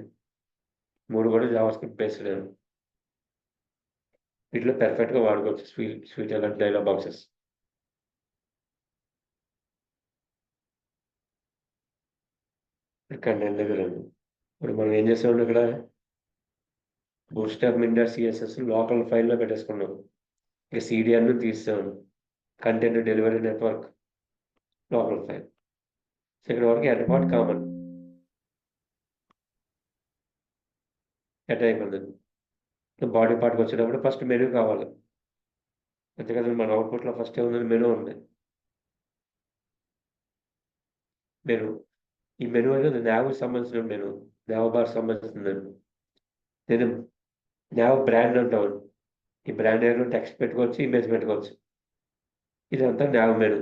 S1: 3 కూడా జావాస్క్రిప్ట్ బేస్డే. వీటిలో పర్ఫెక్ట్‌గా వాడుకోవచ్చు sweet alert dialog boxes. Content దగ్గరండి. ఇప్పుడు మనం ఏం చేసామంటే ఇక్కడ బూట్‌స్ట్రాప్ మిండా సీఎస్ఎస్ లోకల్ ఫైల్‌లో పెట్టేసుకున్నాం. ఇక సీడీఎన్‌ని తీసేసాం. Content delivery network local file. So ఇక్కడ వరకు హెడ్ పార్ట్ కామన్. సెట్ అయిపోయిందండి. బాడీ పార్ట్‌కి వచ్చేటప్పుడు ఫస్ట్ మెనూ కావాలి. అంతే కదండీ, మన అవుట్‌పుట్‌లో ఫస్ట్ ఏముందండి, మెనూ ఉంది. మెనూ. ఈ మెనూ అనేది నావ్‌కి సంబంధించిన మెనూ. నావ్ బార్‌కి సంబంధించిందండి. నేను నావ్ బ్రాండ్ అంటాం. ఈ బ్రాండ్ ఏరియాలో టెక్స్ట్ పెట్టుకోవచ్చు, ఇమేజ్ పెట్టుకోవచ్చు. ఇదంతా నావ్ మెనూ.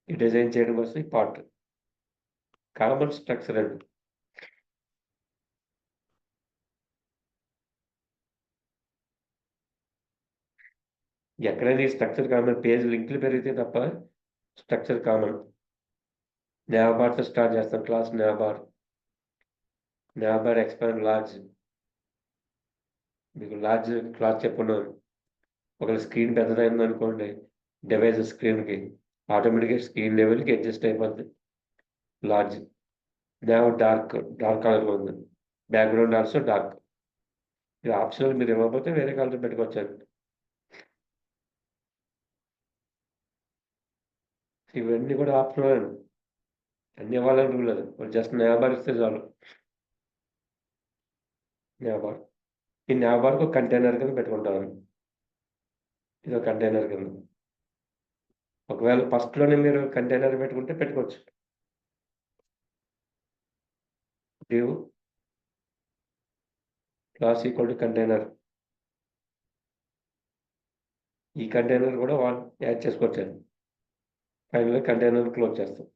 S1: ఈ డిజైన్ చేయడం కోసం ఈ పార్ట్. కామన్ స్ట్రక్చర్ అండి. ఎక్కడైనా ఈ స్ట్రక్చర్ కామన్. పేజ్ లింకులు పెరిగితే తప్ప స్ట్రక్చర్ కామన్. నావ్ బార్‌తో స్టార్ట్ చేస్తాం. Class now bar expand large. మీకు లార్జ్ క్లాస్ చెప్పున్నాను. ఒకవేళ స్క్రీన్ పెద్దదయిందనుకోండి, డివైస్ స్క్రీన్‌కి ఆటోమేటిక్‌గా స్క్రీన్ లెవెల్‌కి అడ్జస్ట్ అయిపోద్ది. లార్జ్. నావ్ డార్క్ కలర్‌లో ఉంది. Background also dark. ఇది ఆప్షనల్, మీరు ఇవ్వకపోతే వేరే కలర్ పెట్టుకోవచ్చండి. ఇవన్నీ కూడా ఆప్షనల్ అండి. అన్నీ ఇవ్వాలని రూల్ లేదు. జస్ట్ నావ్ బార్ ఇస్తే చాలు. Now bar. ఈ నావ్ బార్‌కి ఒక కంటైనర్ కింద పెట్టుకుంటామండి. ఇదో కంటైనర్ కింద. ఒకవేళ ఫస్ట్‌లోనే మీరు కంటైనర్ పెట్టుకుంటే పెట్టుకోవచ్చు. Div class equal to container. ఈ కంటైనర్ కూడా యాడ్ చేసుకోవచ్చండి. ఫైనల్‌గా కంటైనర్ క్లోజ్ చేస్తాం.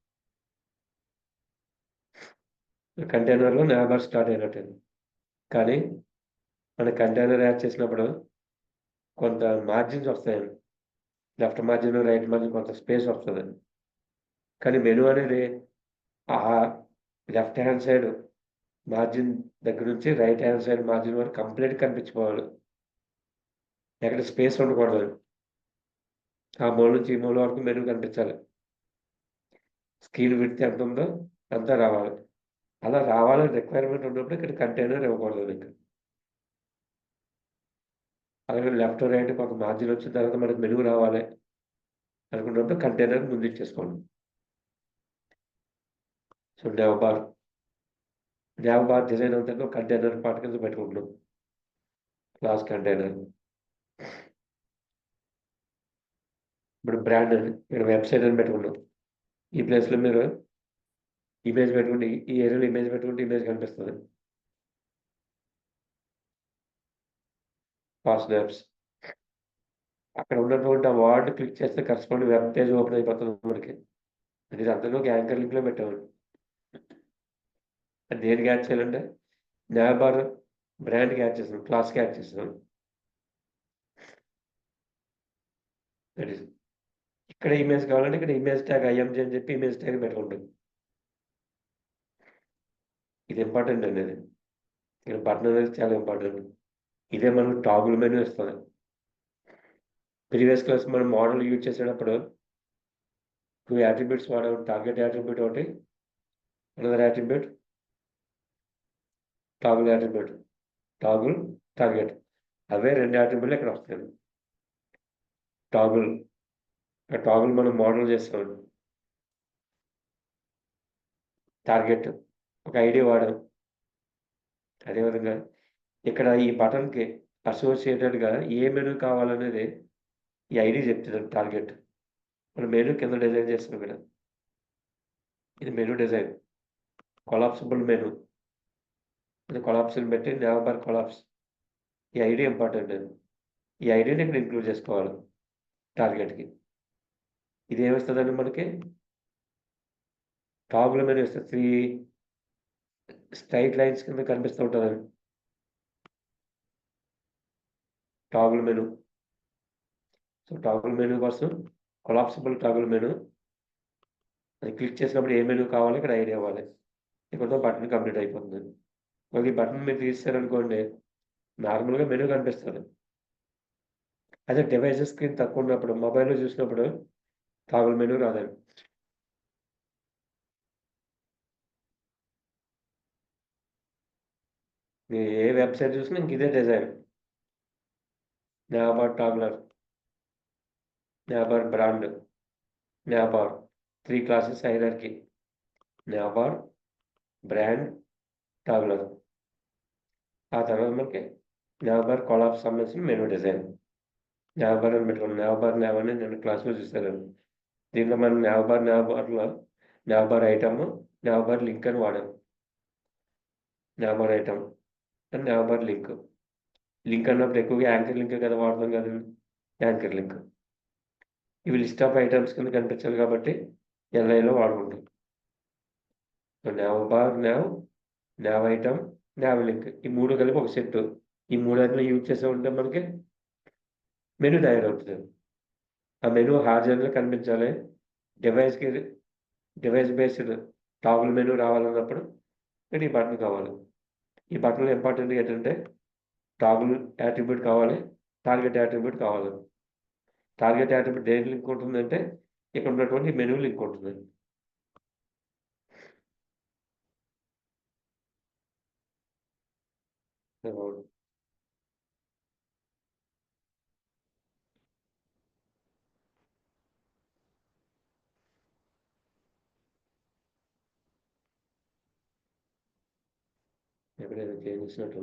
S1: కంటైనర్‌లో నావ్ బార్ స్టార్ట్ అయినట్టండి. కానీ మన కంటైనర్ యాడ్ చేసినప్పుడు కొంత మార్జిన్స్ వస్తాయండి. లెఫ్ట్ మార్జిన్, రైట్ మార్జిన్ కొంత స్పేస్ వస్తది. కానీ మెనూ అనేది ఆ లెఫ్ట్ హ్యాండ్ సైడ్ మార్జిన్ దగ్గర నుంచి రైట్ హ్యాండ్ సైడ్ మార్జిన్ వరకు కంప్లీట్ కనిపించిపోవాలి. ఎక్కడ స్పేస్ ఉండకూడదు. ఆ మూల నుంచి ఈ మూల వరకు మెనూ కనిపించాలి. స్క్రీన్ విడ్త్ ఎంత ఉందో అంతా రావాలి. అలా రావాలని రిక్వైర్మెంట్ ఉన్నప్పుడు ఇక్కడ కంటైనర్ ఇవ్వకూడదు మీకు. అలాగే లెఫ్ట్ రైట్ కొంత మార్జిన్ వచ్చిన తర్వాత మనకు మెనూ రావాలి అనుకున్నప్పుడు కంటైనర్ ముందు ఇచ్చేసుకోండి. సో nav బార్ డిజైన్ అంతా కంటైనర్ పార్ట్ కింద పెట్టుకుంటున్నాం. Class container. ఇప్పుడు బ్రాండ్ అని ఇక్కడ వెబ్సైట్ అని పెట్టుకున్నాం. ఈ ప్లేస్లో మీరు ఇమేజ్ పెట్టుకుంటే ఈ ఏరియాలో ఇమేజ్ పెట్టుకుంటే ఇమేజ్ కనిపిస్తుంది. ఫాస్ట్ యాప్స్ అక్కడ ఉన్నటువంటి ఆ వర్డ్ క్లిక్ చేస్తే కరెస్పాండింగ్ వెబ్ పేజ్ ఓపెన్ అయిపోతుంది మనకి. అది అంతలో యాంకర్ లింక్లో పెట్టామండి. అది దేనికి యాడ్ చేయాలంటే nav బార్ బ్రాండ్కి యాడ్ చేస్తాం, క్లాస్కి యాడ్ చేస్తాం. దట్ ఈస్ ఇక్కడ ఇమేజ్ కావాలంటే ఇక్కడ ఇమేజ్ ట్యాగ్ ఐఎంజీ అని చెప్పి ఇమేజ్ ట్యాగ్ పెట్టుకుంటాం. ఇది ఇంపార్టెంట్ అండి. ఇది ఇక్కడ బటన్ అనేది చాలా ఇంపార్టెంట్. ఇదే మనకు టాగుల్ మెనూ ఇస్తుంది. ప్రీవియస్ క్లాస్ మనం మోడల్ యూజ్ చేసేటప్పుడు 2 యాట్రిబ్యూట్స్ వాడాము. టార్గెట్ యాట్రిబ్యూట్ ఒకటి, another attribute toggle attribute. Toggle, target అవే 2 యాట్రిబ్యూట్లు ఇక్కడ వస్తాయి. టాగుల్ మనం మోడల్ చేస్తామండి. టార్గెట్ ఒక ఐడి వాడాం. అదేవిధంగా ఇక్కడ ఈ బటన్కి అసోసియేటెడ్గా ఏ మెనూ కావాలనేది ఈ ఐడి చెప్తుంది. టార్గెట్ మనం మెనూ కింద డిజైన్ చేస్తాం. ఇక్కడ ఇది మెనూ డిజైన్, కొలాప్సిబుల్ మెనూ. ఇది కొలాప్స్ని పెట్టి nav బార్ కొలాప్స్. ఈ ఐడి ఇంపార్టెంట్. ఈ ఐడిని ఇక్కడ ఇంక్లూడ్ చేసుకోవాలి టార్గెట్కి. ఇది ఏమిస్తుందండి మనకి టాగుల్ మెనూ ఇస్తుంది. 3 స్ట్రైట్ లైన్స్ కింద కనిపిస్తూ ఉంటుందండి toggle menu. So toggle menu కోసం కొలాప్సిబుల్ టాగుల్ మెనూ. అది క్లిక్ చేసినప్పుడు ఏ మెనూ కావాలి ఇక్కడ ఐడి ఇవ్వాలి. ఇక్కడ బటన్ కంప్లీట్ అయిపోతుంది. ఒక ఈ బటన్ మీరు తీసారనుకోండి నార్మల్గా మెనూ కనిపిస్తుంది. అదే డివైజెస్ స్క్రీన్ తక్కువ ఉన్నప్పుడు మొబైల్లో చూసినప్పుడు టాగుల్ మెనూ రాదండి. మీరు ఏ వెబ్సైట్ చూసినా ఇంక ఇదే design. nav bar toggler, nav bar brand, nav bar 3 classes hierarchy, nav bar brand, toggler. ఆ తర్వాత మనకి nav బార్ కొలాప్స్ సంబంధించిన మెనూ డిజైన్. nav బార్ అని పెట్టుకున్నాం. nav అని నేను క్లాస్లో చూసాను. దీంట్లో మనం nav బార్లో nav bar item, nav bar link అని వాడాం. nav bar item and nav bar link. Link అన్నప్పుడు ఎక్కువగా యాంకర్ లింక్ కదా వాడతాం కదండి. యాంకర్ లింక్ ఇవి లిస్ట్ ఆఫ్ ఐటమ్స్ కింద కనిపించాలి కాబట్టి ఎల్ఐలో వాడుకుంటాం. nav bar, nav item, nav link ఈ 3 కలిపి ఒక సెట్. ఈ 3 అన్ని యూజ్ చేసే ఉంటే మనకి మెనూ తయారవుతుంది. ఆ మెనూ హార్జన్లో కనిపించాలి. డివైస్కి డివైస్ బేస్డ్ టాగుల్ మెనూ రావాలన్నప్పుడు ఇక్కడ ఈ బటన్ కావాలి. ఈ బటన్లో ఇంపార్టెంట్ ఏంటంటే టాగుల్ యాట్రిబ్యూట్ కావాలి, టార్గెట్ యాట్రిబ్యూట్ కావాలి. టార్గెట్ యాట్రిబ్యూట్ దేని లింక్ ఉంటుందంటే ఇక్కడ ఉన్నటువంటి మెనూ లింక్ ఉంటుంది. ఎక్కడైనా చేంజ్ చేసినట్టు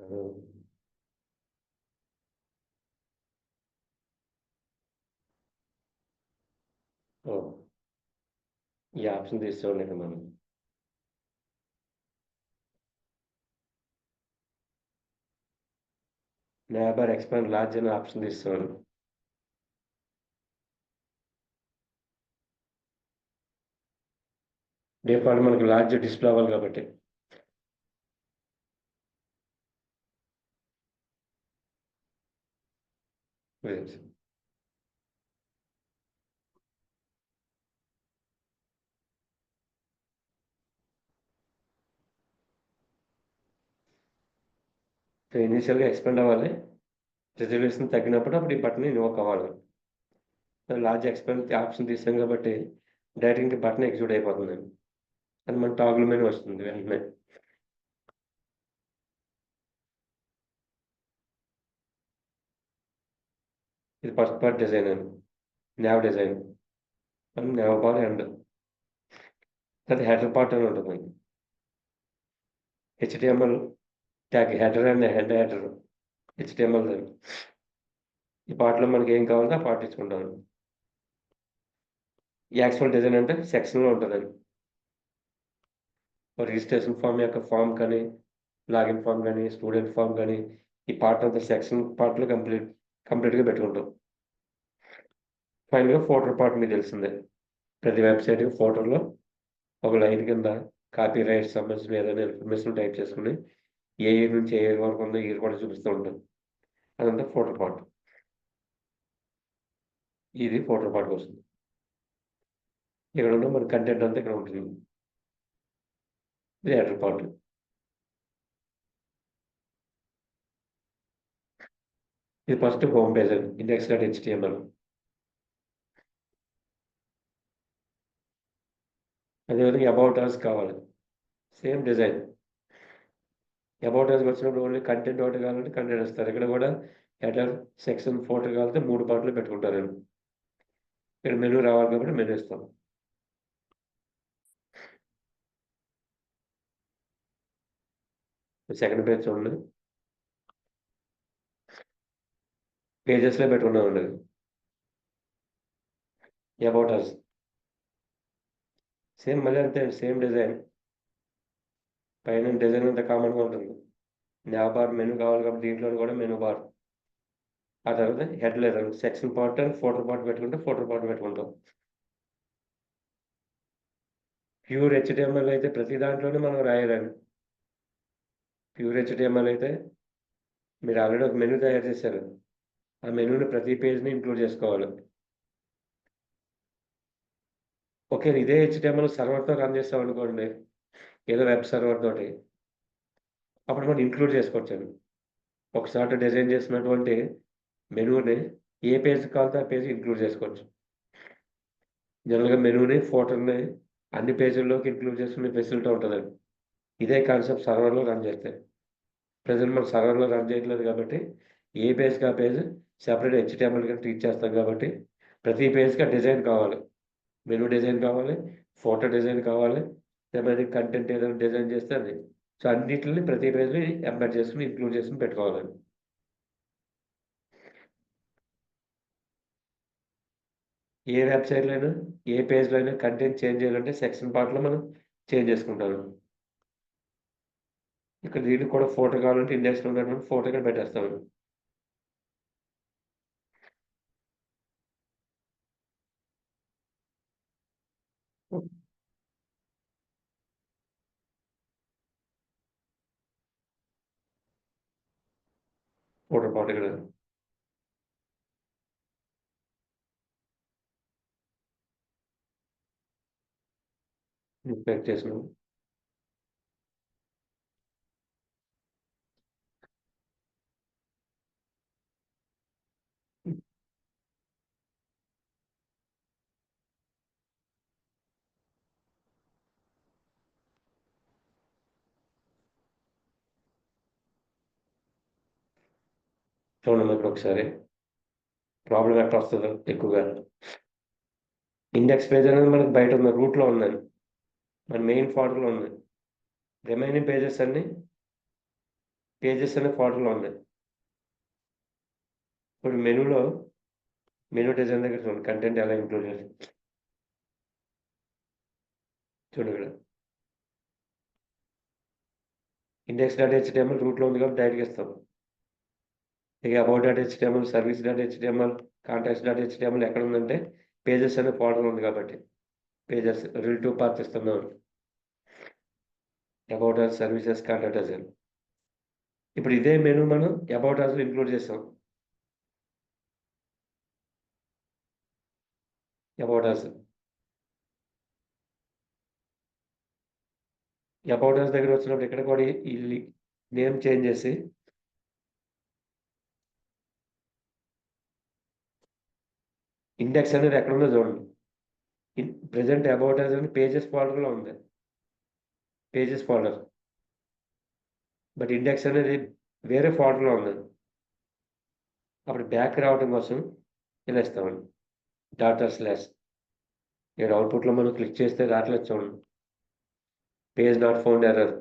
S1: హ్మ్. ఓహ్! ఈ ఆప్షన్ తీసుకోలేదు మనం. నావ్ బార్ ఎక్స్పాండ్ లార్జ్ అనే ఆప్షన్ తీసుకోవాలి. డిఫాల్ట్ మనకి లార్జ్ డిస్‌ప్లే అవ్వాలి కాబట్టి. యెస్. సో, ఇనీషియల్‌గా ఎక్స్‌పాండ్ అవ్వాలి. రిజల్యూషన్ తగ్గినప్పుడు అప్పుడు ఈ బటన్ ఇన్వోక్ అవ్వాలి. లార్జ్ ఎక్స్‌పాండ్ ఆప్షన్ తీసాం కాబట్టి డైరెక్ట్‌గా బటన్ ఎగ్జిక్యూట్ అయిపోతుంది. అది మన టాగుల్ మెనూ వస్తుంది వెంటనే. ఇది ఫస్ట్ పార్ట్ డిజైన్ అండి. Now design. Now bar end. అది హెడర్ పార్ట్ అని ఉంటుందండి. HTML tag header and header HTML ఈ పార్ట్‌లో మనకి ఏం కావాలో ఆ పార్ట్ ఇచ్చుకుంటాం. ఈ యాక్చువల్ డిజైన్ అంటే సెక్షన్‌లో ఉంటదండి. రిజిస్ట్రేషన్ ఫార్మ్ యొక్క ఫార్మ్ కానీ, లాగిన్ ఫార్మ్ గానీ, స్టూడెంట్ ఫార్మ్ గానీ, ఈ పార్ట్ అంతా సెక్షన్ పార్ట్‌లో కంప్లీట్‌గా పెట్టుకుంటాం. ఫైనల్‌గా ఫోల్డర్ పార్ట్ మీకు తెలిసిందే. ప్రతి వెబ్‌సైట్‌కి ఫోల్డర్‌లో ఒక లైన్ కింద కాపీరైట్ సంబంధించిన ఏదైనా ఇన్ఫర్మేషన్ టైప్ చేసుకొని, ఏ ఇయర్ నుంచి ఏ ఇయర్ వరకు ఉందో ఇయర్ కూడా చూపిస్తూ ఉంటాం. అదంతా ఫోల్డర్ పార్ట్. ఇది ఫోల్డర్ పార్ట్‌కొస్తుంది. ఇక్కడున్న మన కంటెంట్ అంతా ఇక్కడ ఉంటుంది. ఇది హెడర్ పార్ట్. ఇది ఫస్ట్ హోమ్ పేజ్ అండి. index.html. అదేవిధంగా అబౌట్ అస్ కావాలి. Same design. అబౌట్ అస్‌కి వచ్చినప్పుడు ఓన్లీ కంటెంట్ ఒకటి కావాలంటే కంటెంట్ ఇస్తారు. ఇక్కడ కూడా హెడర్, సెక్షన్, ఫోటర్ కావాలంటే 3 పార్ట్‌లో పెట్టుకుంటారండి. ఇక్కడ మెనూ రావాలి కాబట్టి మెనూ ఇస్తాం. సెకండ్ పేజ్ చూడండి. పేజెస్‌లో పెట్టుకున్నామండి. About us. సేమ్ మళ్ళీ అంతే సేమ్ డిజైన్. పైన డిజైన్ అంతా కామన్‌గా ఉంటుంది. నావ్ బార్ మెనూ కావాలి కాబట్టి దీంట్లో కూడా మెనూ బార్. ఆ తర్వాత హెడ్లర్ సెక్షన్ పార్ట్ అండ్ ఫోటర్ పార్ట్ పెట్టుకుంటే ఫోటర్ పార్ట్ పెట్టుకుంటాం. ప్యూర్ హెచ్‌టీఎంఎల్ అయితే ప్రతి దాంట్లోనే మనం రాయాలండి. ప్యూర్ హెచ్‌టీఎంఎల్ అయితే మీరు ఆల్రెడీ ఒక మెనూ తయారు చేశారు. ఆ మెనూని ప్రతి పేజ్‌ని ఇంక్లూడ్ చేసుకోవాలి. ఓకే. ఇదే హెచ్‌టీఎంఎల్ సర్వర్‌తో రన్ చేసామనుకోండి. ఏదో వెబ్ సర్వర్ తోటి. అప్పుడు మనం ఇంక్లూడ్ చేసుకోవచ్చండి. ఒకసారి డిజైన్ చేసినటువంటి మెనూని ఏ పేజ్‌కి కావాలితే ఆ పేజ్ ఇంక్లూడ్ చేసుకోవచ్చు. జనరల్‌గా మెనూని, ఫోటోని అన్ని పేజీల్లోకి ఇంక్లూడ్ చేసుకునే ఫెసిలిటీ ఉంటదండి. ఇదే కాన్సెప్ట్ సర్వర్‌లో రన్ చేస్తే. ప్రెజెంట్ మనం సర్వర్‌లో రన్ చేయట్లేదు కాబట్టి, ఏ పేజ్‌కి ఆ పేజ్ సెపరేట్ హెచ్‌టీఎంఎల్ కింద ట్రీట్ చేస్తాం కాబట్టి, ప్రతి పేజ్‌కి ఆ డిజైన్ కావాలి. మెనూ డిజైన్ కావాలి, ఫోటో డిజైన్ కావాలి, లేకపోతే కంటెంట్ ఏదైనా డిజైన్ చేస్తే అది. సో, అన్నిటిని ప్రతి పేజ్‌ని ఎంబెడ్ చేసుకొని, ఇంక్లూడ్ చేసుకొని పెట్టుకోవాలండి. ఏ వెబ్‌సైట్‌లో అయినా, ఏ పేజ్‌లో అయినా కంటెంట్ చేంజ్ చేయాలంటే సెక్షన్ పార్ట్‌లో మనం చేంజ్ చేసుకుంటాము. ఇక్కడ దీనికి కూడా ఫోటో కావాలంటే ఇండెక్స్‌లో ఉన్నటువంటి ఫోటో ఇక్కడ పెట్టేస్తాము. ఫోటో పార్ట్ ఇక్కడ సెలెక్ట్ చేసుకున్నాం. చూడండి ఇక్కడ ఒకసారి. ప్రాబ్లమ్ ఎక్కడ వస్తదో ఎక్కువగా. ఇండెక్స్ పేజ్ అనేది మనకి బయట ఉంది. రూట్‌లో ఉందండి. మన మెయిన్ ఫోల్డర్‌లో ఉంది. రిమైనింగ్ పేజెస్ అన్నీ పేజెస్ అనే ఫోల్డర్లో ఉన్నాయి. ఇప్పుడు మెనూ డిజైన్ దగ్గర చూడండి, కంటెంట్ ఎలా ఇంక్లూడ్ చేయాలి చూడండి. ఇక్కడ index.html రూట్లో ఉంది కాబట్టి డైరెక్ట్గా ఇస్తాం. ఇక about.html, service.html, contacts.html ఎక్కడ ఉందంటే పేజెస్ అనే ఫోల్డర్ ఉంది కాబట్టి పేజెస్ రిలేటివ్ పాత్ ఇస్తున్నాం. About us, services, contact us అని. ఇప్పుడు ఇదే మెనూ మనం అబౌట్ అస్లో ఇంక్లూడ్ చేస్తాం. అబౌట్ అస్ దగ్గర వచ్చినప్పుడు ఇక్కడ కూడా ఈ నేమ్ చేంజ్ చేసి ఇండెక్స్ అనేది ఎక్కడ ఉందో చూడండి. ప్రెజెంట్ అబౌట్ అస్ అని పేజెస్ ఫోల్డర్లో ఉంది, పేజెస్ ఫోల్డర్. బట్ ఇండెక్స్ అనేది వేరే ఫోల్డర్లో ఉంది. అప్పుడు బ్యాక్ రావడం కోసం ఇలా ఇస్తామండి, డాటర్/. ఇక్కడ అవుట్పుట్లో మనం క్లిక్ చేస్తే రావట్లేదు చూడండి, page not found error.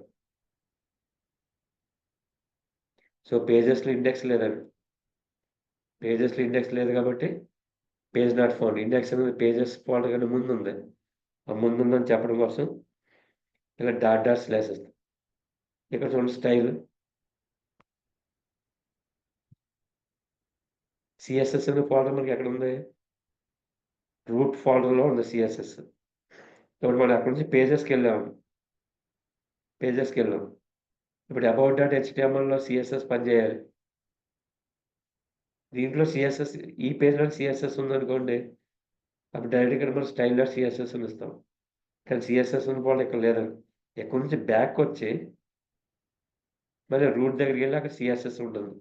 S1: So పేజెస్లో ఇండెక్స్ లేదండి, పేజెస్లో ఇండెక్స్ లేదు కాబట్టి పేజ్ నాట్ ఫౌండ్. ఇండెక్స్ అనేది పేజెస్ ఫోల్డర్ కంటే ముందు ఉంది, ఆ ముందు ఉందని చెప్పడం కోసం ఇలా డాట్/. ఇస్తాం. ఇక్కడ చూడండి స్టైల్ సిఎస్ఎస్ అనే ఫోల్డర్ మనకి ఎక్కడ ఉంది, రూట్ ఫోల్డర్లో ఉంది సిఎస్ఎస్. ఇప్పుడు మనం అక్కడ నుంచి పేజెస్కి వెళ్ళాము, ఇప్పుడు about.htmlలో సిఎస్ఎస్ పనిచేయాలి. దీంట్లో సిఎస్ఎస్, ఈ పేజ్లో సిఎస్ఎస్ ఉందనుకోండి, అప్పుడు డైరెక్ట్ ఇక్కడ మనం style.css అని ఇస్తాం. కానీ సిఎస్ఎస్ ఉన్న ఫోల్డర్ ఇక్కడ లేదండి. ఎక్కడి నుంచి బ్యాక్ వచ్చి మళ్ళీ రూట్ దగ్గరికి వెళ్ళి అక్కడ సిఎస్ఎస్ ఉంటుంది.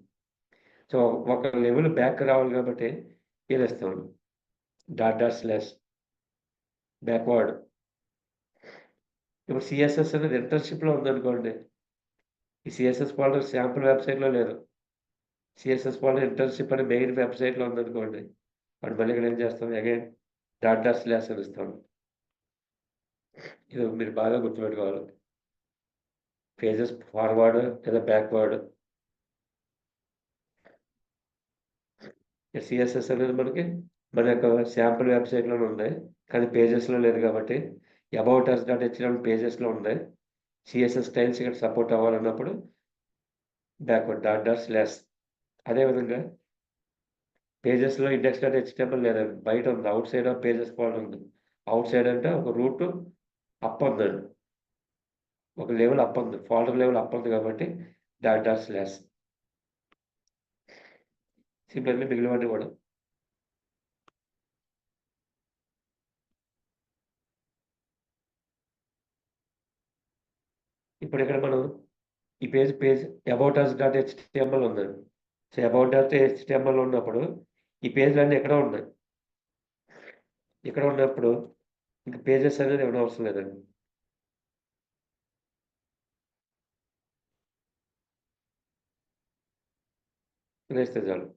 S1: సో ఒక లెవెల్ బ్యాక్ రావాలి కాబట్టి ఇలా ఇస్తాం, డాట్/. బ్యాక్వర్డ్. ఇప్పుడు సిఎస్ఎస్ అనేది ఇంటర్న్షిప్లో ఉందనుకోండి, ఈ సిఎస్ఎస్ ఫోల్డర్ శాంపుల్ వెబ్సైట్లో లేదు, సిఎస్ఎస్ ఫోల్డర్ ఇంటర్న్షిప్ అనే మెయిన్ వెబ్సైట్లో ఉందనుకోండి, అప్పుడు మళ్ళీ ఇక్కడ ఏం చేస్తాం, అగైన్ డాట్/. అని ఇస్తాం. ఇది మీరు బాగా గుర్తుపెట్టుకోవాలి. పేజెస్ ఫార్వర్డ్ లేదా బ్యాక్వర్డ్. సిఎస్ఎస్ అనేది మనకి మన యొక్క శాంపుల్ వెబ్సైట్లోనే ఉంది, కానీ పేజెస్లో లేదు కాబట్టి about.html పేజెస్లో ఉంది. సిఎస్ఎస్ స్టైల్స్ ఇక్కడ సపోర్ట్ అవ్వాలన్నప్పుడు బ్యాక్వర్డ్ డాట్/. అదేవిధంగా పేజెస్లో index.html లేదండి, బయట ఉంది, out side of pages folder ఉంది. అవుట్ సైడ్ అంటే ఒక రూట్ అప్ ఉందండి, ఒక లెవెల్ అప్ ఉంది, ఫోల్డర్ లెవెల్ అప్ ఉంది కాబట్టి డాట్/. సింపుల్గా మిగిలినవన్నీ కూడా ఇప్పుడు ఇక్కడ మనం ఈ పేజ్ about.html ఉందండి. సో about.html ఉన్నప్పుడు ఈ పేజ్లు అన్నీ ఎక్కడ ఉన్నాయి, ఇక్కడ ఉన్నప్పుడు ఇంక పేజెస్ అనేది ఇవ్వడం అవసరం లేదండి. వేస్తే చాలు.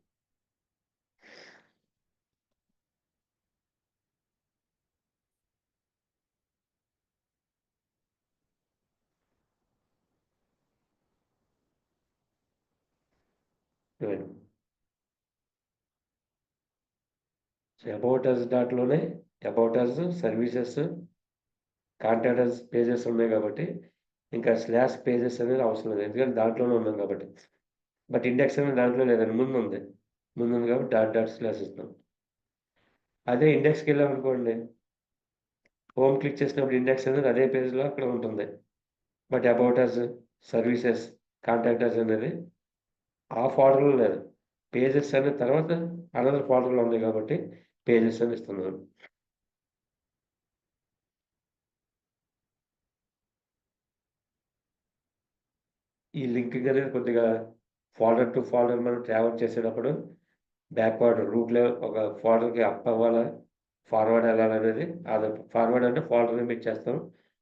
S1: సో అబౌట్ అస్ డాట్లోనే about us, services, contact us pages ఉన్నాయి కాబట్టి ఇంకా స్లాష్ పేజెస్ అనేది అవసరం లేదు, ఎందుకంటే దాంట్లోనే ఉన్నాం కాబట్టి. బట్ ఇండెక్స్ అనేది దాంట్లో లేదండి, ముందు ఉంది కాబట్టి డాట్/. ఇస్తాం. అదే ఇండెక్స్కి వెళ్ళామనుకోండి, హోమ్ క్లిక్ చేసినప్పుడు ఇండెక్స్ అనేది అదే పేజ్లో అక్కడ ఉంటుంది. But about us, services, contact us అనేది ఆ ఫోల్డర్లో లేదు, పేజెస్ అనేది తర్వాత అనదర్ ఫోల్డర్లో ఉంది కాబట్టి పేజెస్ అని ఇస్తున్నాను. ఈ లింకింగ్ అనేది కొద్దిగా ఫోల్డర్ టు ఫోల్డర్ మనం ట్రావెల్ చేసేటప్పుడు బ్యాక్వర్డ్ రూట్లో ఒక ఫోల్డర్కి అప్ అవ్వాలా, ఫార్వర్డ్ వెళ్ళాలనేది, అది ఫార్వర్డ్ అంటే ఫోల్డర్ నేమ్ ఇచ్చేస్తాం,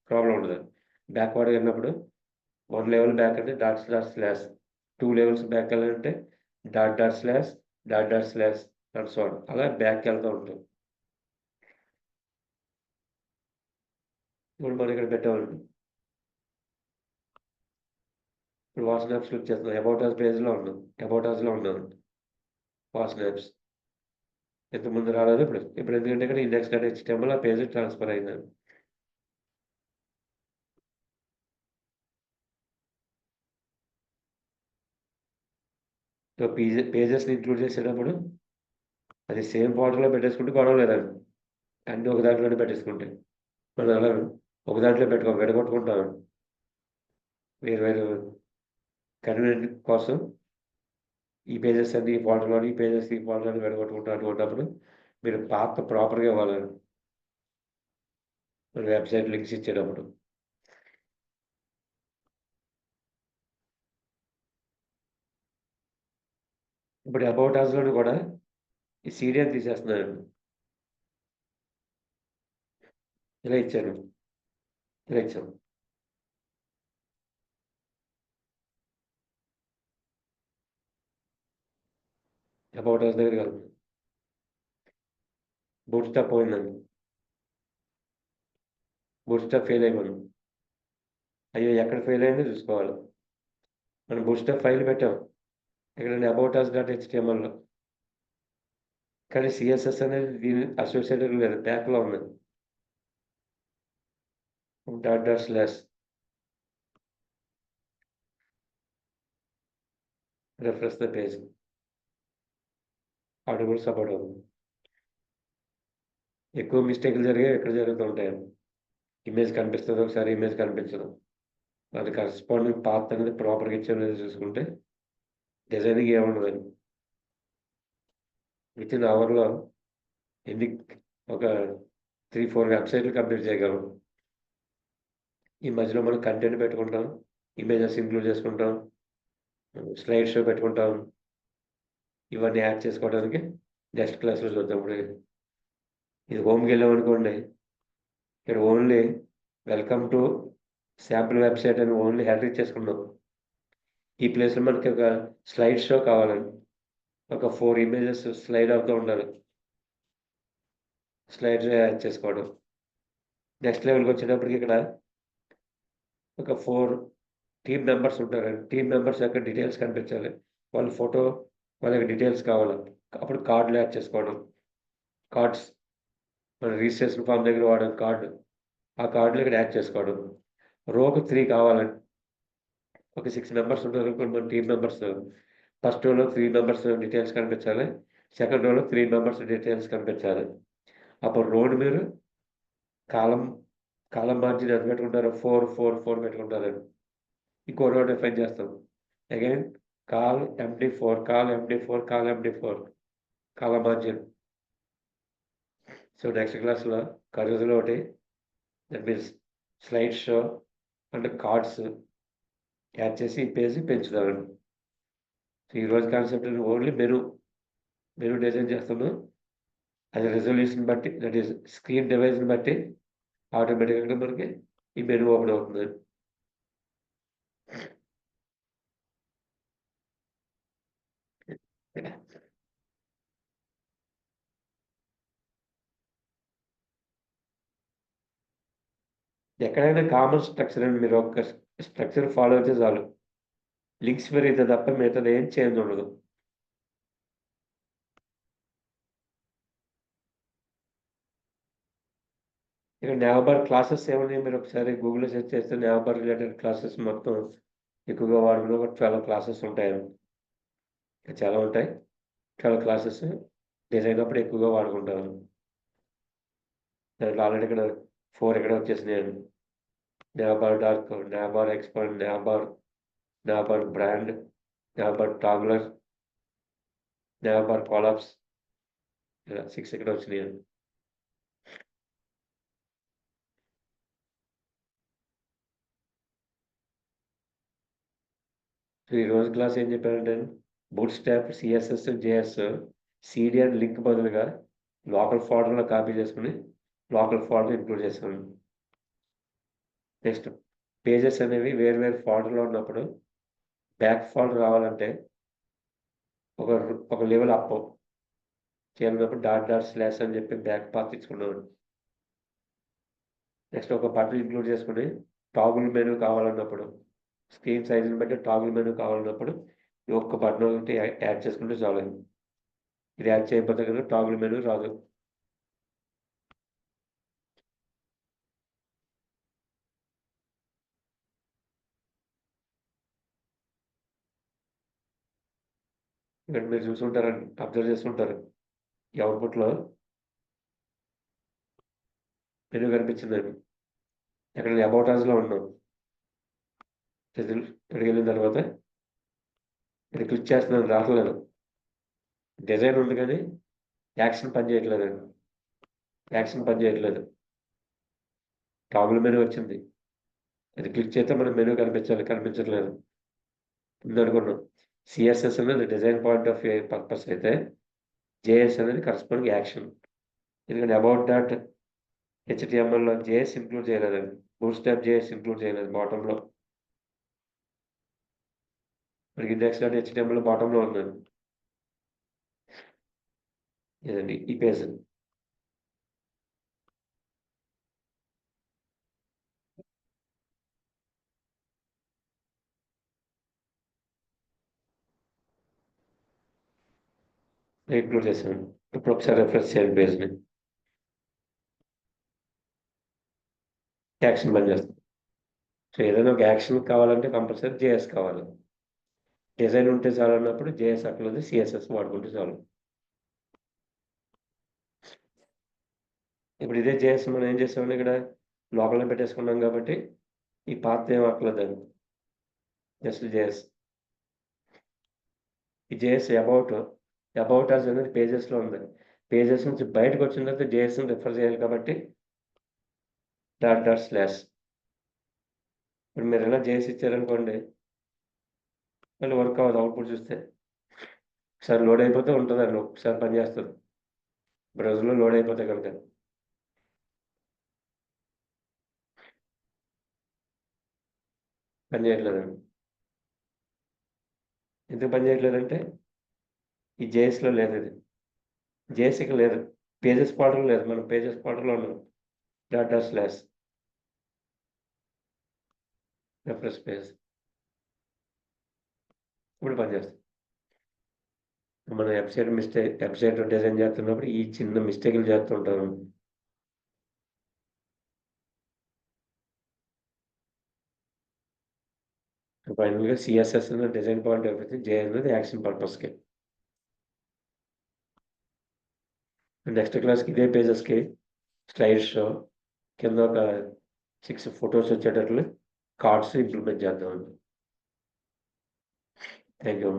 S1: ప్రాబ్లం ఉండదు. బ్యాక్వర్డ్ వెళ్ళినప్పుడు 1 లెవెల్ బ్యాక్ అంటే డాట్/. 2 లెవెల్స్ బ్యాక్ వెళ్ళాలంటే dot/. Dot/. And so on, అలా బ్యాక్ వెళ్తూ ఉంటాం. ఇప్పుడు మనం ఇక్కడ పెట్టామండి, ఇప్పుడు వాట్సాప్స్ క్లిక్ చేస్తున్నాం, అబౌట్ అస్ పేజ్లో ఉన్నాం, అబౌట్ అస్లో ఉన్నాం వాట్సాప్స్. ఇంతకుముందు రాలేదు, ఇప్పుడు ఎందుకంటే ఇక్కడ ఇండెక్స్ డాట్ హెచ్టిఎంఎల్ ఆ పేజ్ ట్రాన్స్ఫర్ అయింది. సో పేజెస్ని ఇంక్లూడ్ చేసేటప్పుడు అది సేమ్ ఫోల్డర్లో పెట్టేసుకుంటే గొడవ లేదండి. అన్నీ ఒక దాంట్లోనే పెట్టేసుకుంటే మనం అలా ఒక దాంట్లో విడగొట్టుకుంటాం. వేరు వేరు కన్వీనియంట్ కోసం ఈ పేజెస్ అన్ని ఈ ఫోల్డర్లోని, ఈ పేజెస్ ఈ ఫోల్డర్లోని విడగొట్టుకుంటాం. అటువంటిప్పుడు మీరు పాత ప్రాపర్గా ఇవ్వాలండి మన వెబ్సైట్ లింక్స్ ఇచ్చేటప్పుడు. ఇప్పుడు అబౌట్ అస్లోని కూడా ఈ సీరియల్ తీసేస్తున్నానండి. ఇలా ఇచ్చాను, ఇలా ఇచ్చాను. అబౌట్ అస్ దగ్గర కాదు, బూట్ స్టాప్ పోయిందండి. బూట్ స్టాప్ ఫెయిల్ అయిపోయింది. అయ్యో ఎక్కడ ఫెయిల్ అయిందో చూసుకోవాలి. మనం బూట్ స్టాప్ ఫైల్ పెట్టాం ఇక్కడ అబౌట్ అస్ డాట్ హెచ్టిఎంఎల్లో, కానీ సిఎస్ఎస్ అనేది దీని అసోసియేటెడ్ లేదు, బ్యాక్లో ఉంది. Dot dot slash reference the page అటు కూడా సపోర్ట్ అవుతుంది. ఎక్కువ మిస్టేక్లు జరిగాయి ఎక్కడ జరుగుతూ ఉంటాయి. ఇమేజ్ కనిపిస్తుంది, ఒకసారి ఇమేజ్ కనిపించదు. అది కరెస్పాండింగ్ పాత్ అనేది ప్రాపర్గా ఇచ్చేది చూసుకుంటే డిజైనింగ్ ఏముండదు. విత్ ఇన్ అవర్లో ఎన్ని ఒక 3-4 వెబ్సైట్లు కంప్లీట్ చేయగలం. ఈ మధ్యలో మనం కంటెంట్ పెట్టుకుంటాం, ఇమేజెస్ ఇంక్లూడ్ చేసుకుంటాం, స్లైడ్ షో పెట్టుకుంటాం. ఇవన్నీ యాడ్ చేసుకోవడానికి నెక్స్ట్ క్లాస్లో చూద్దాం. ఇప్పుడు ఇది హోమ్కి వెళ్ళామనుకోండి, ఇక్కడ only welcome to sample website అని ఓన్లీ హెడర్ ఇచ్చేసుకున్నాం. ఈ ప్లేస్లో మనకి ఒక స్లైడ్ షో కావాలండి, ఒక 4 ఇమేజెస్ స్లైడ్ అవుతూ ఉండాలి. స్లైడ్ షో యాడ్ చేసుకోవడం. నెక్స్ట్ లెవెల్కి వచ్చేటప్పటికి ఇక్కడ ఒక 4 టీమ్ మెంబర్స్ ఉంటారండి. టీమ్ మెంబర్స్ యొక్క డీటెయిల్స్ కనిపించాలి. వాళ్ళ ఫోటో, వాళ్ళ యొక్క డీటెయిల్స్ కావాలి. అప్పుడు కార్డులు యాడ్ చేసుకోవడం. కార్డ్స్ మన రిజిస్ట్రేషన్ ఫామ్ దగ్గర వాడే కార్డు, ఆ కార్డులు ఇక్కడ యాడ్ చేసుకోవడం. రోకు 3 కావాలండి. ఒక 6 మెంబర్స్ ఉంటారు అనుకోండి మన టీమ్ మెంబర్స్. ఫస్ట్ రోలో 3 మెంబర్స్ డీటెయిల్స్ కనిపించాలి, సెకండ్ రోలో 3 మెంబర్స్ డీటెయిల్స్ కనిపించాలి. అప్పుడు రోడ్ మీరు కాలం మార్జిన్ ఎంత పెట్టుకుంటారు, 4 పెట్టుకుంటారండి. ఇంకో రో డిఫైన్ చేస్తాం. అగైన్ కాల్ MD4, కాలం మార్జిన్. సో నెక్స్ట్ క్లాస్లో కర్యూజ్లో ఒకటి, that means slide show and cards add చేసి ఈ పేజ్ పెంచుతామండి. సో ఈరోజు కాన్సెప్ట్ ఓన్లీ మెనూ డిజైన్ చేస్తున్నాం. అది రెజల్యూషన్ బట్టి, దట్ ఈస్ స్క్రీన్ డివైజ్ని బట్టి ఆటోమేటిక్గా మనకి ఈ మెనూ ఓపెన్ అవుతుంది. ఎక్కడైనా కామన్ స్ట్రక్చర్ అని మీరు ఒక స్ట్రక్చర్ ఫాలో అయితే చాలు. లింక్స్ పెరిగితే తప్ప మిగతాది ఏం చేంజ్ ఉండదు. ఇక నావబార్ క్లాసెస్ ఏమన్నాయి మీరు ఒకసారి గూగుల్లో సెర్చ్ చేస్తే నావబార్ రిలేటెడ్ క్లాసెస్ మొత్తం ఎక్కువగా వాడుకునే ఒక 12 క్లాసెస్ ఉంటాయండి. చాలా ఉంటాయి. 12 క్లాసెస్ డిజైన్ అప్పుడు ఎక్కువగా వాడుకుంటాను. దాంట్లో ఆల్రెడీ ఇక్కడ 4 ఇక్కడ వచ్చేసినాయండి. Navbar dark, navbar expert, navbar brand, navbar toggler, navbar collapse, ఇలా 6 ఇక్కడ వచ్చినాయండి. సో ఈరోజు క్లాస్ ఏం చెప్పారంటే Bootstrap, CSS, JS, CD and link బదులుగా లోకల్ ఫోల్డర్లో కాపీ చేసుకుని లోకల్ ఫోల్డర్ ఇంక్లూడ్ చేసాను. నెక్స్ట్ పేజెస్ అనేవి వేరు వేరు ఫోల్డర్లో ఉన్నప్పుడు బ్యాక్ ఫోల్డర్ రావాలంటే ఒక లెవెల్ అప్ చేయాలన్నప్పుడు డాట్ డాట్ స్లాష్ అని చెప్పి బ్యాక్ పాత్ ఇచ్చుకున్నాను. నెక్స్ట్ ఒక బటన్ ఇంక్లూడ్ చేసుకుని టాగుల్ మెనూ కావాలన్నప్పుడు స్క్రీన్ సైజుని బట్టి టాగుల్ మెనూ కావాలన్నప్పుడు ఈ ఒక్క బటన్ ఒకటి యాడ్ చేసుకుంటే చాలు. ఇది యాడ్ చేయకపోతే కనుక టాగుల్ మెనూ రాదు. ఇక్కడ మీరు చూసుంటారండి, అబ్జర్వ్ చేస్తుంటారు. ఈ అవుట్పుట్లో మెనూ కనిపించిందండి. ఎక్కడ అబౌట్ అస్లో ఉన్నాం. ఇక్కడికి వెళ్ళిన తర్వాత ఇక్కడ క్లిక్ చేస్తున్నాను, రావట్లేదు. డిజైన్ ఉంది కానీ యాక్షన్ పని చేయట్లేదండి. యాక్షన్ పని చేయట్లేదు. టాగుల్ మెనూ వచ్చింది. అది క్లిక్ చేస్తే మనకు మెనూ కనిపించాలి, కనిపించట్లేదు. అనుకున్నాం. సిఎస్ఎస్ అనేది design point of view purpose అయితే జేఎస్ అనేది కరస్పాండింగ్ యాక్షన్. ఎందుకంటే అబౌట్ డాట్ హెచ్టిఎంఎల్లో జేఎస్ ఇంక్లూడ్ చేయలేదండి. బూట్ స్టాప్ జేఎస్ ఇంక్లూడ్ చేయలేదు బాటంలో. మనకి ఇండెక్స్ డాట్ హెచ్టిఎంఎల్ బాటంలో ఉందండి. ఇదండి ఈ పేజ్. ఇంక్లూడ్ చేశాను. ఇప్పుడు ఒకసారి రెఫరెన్స్ చేయండి పేజ్ని. యాక్షన్ పని చేస్తాం. సో ఏదైనా ఒక యాక్షన్ కావాలంటే కంపల్సరీ జేఎస్ కావాలి. డిజైన్ ఉంటే చాలు అన్నప్పుడు జేఎస్ అక్కర్లేదు, సిఎస్ఎస్ వాడుకుంటే చాలు. ఇప్పుడు ఇదే జేఎస్ మనం ఏం చేస్తామంటే ఇక్కడ లోకల్ని పెట్టేసుకున్నాం కాబట్టి ఈ పాత్ ఏం అక్కర్లేదండి. Just JS. ఈ జేఎస్ అబౌట్ అస్ అనేది పేజెస్లో ఉంది. పేజెస్ నుంచి బయటకు వచ్చిన తర్వాత జేఎస్ని రిఫర్ చేయాలి కాబట్టి డాట్ డాట్ స్లాష్. ఇప్పుడు మీరు ఎలా జేఎస్ ఇచ్చారనుకోండి, మళ్ళీ వర్క్ అవ్వదు. అవుట్పుట్ చూస్తే ఒకసారి లోడ్ అయిపోతే ఉంటుందండి, ఒకసారి పనిచేస్తుంది. బ్రౌజర్లో లోడ్ అయిపోతే కనుక పని చేయట్లేదండి. ఎందుకు పని చేయట్లేదంటే ఈ జేఎస్లో లేదు. ఇది జేఎస్ ఇక్కడ లేదు, పేజెస్ పాటలో లేదు. మనం పేజెస్ పాటలో ఉన్నాం. Dot dot slash reference page. ఇప్పుడు పనిచేస్తుంది. మనం వెబ్సైట్ డిజైన్ చేస్తున్నప్పుడు ఈ చిన్న మిస్టేక్లు చేస్తుంటాము. ఫైనల్గా సిఎస్ఎస్ అనేది డిజైన్ పాయింట్ అయిపోతే జే అనేది యాక్షన్ పర్పస్కి. నెక్స్ట్ క్లాస్కి ఇదే పేజెస్కి స్లైడ్ షో కింద ఒక 6 ఫొటోస్ వచ్చేటట్లు కార్డ్స్ ఇంప్లిమెంట్ చేద్దామండి. Thank you.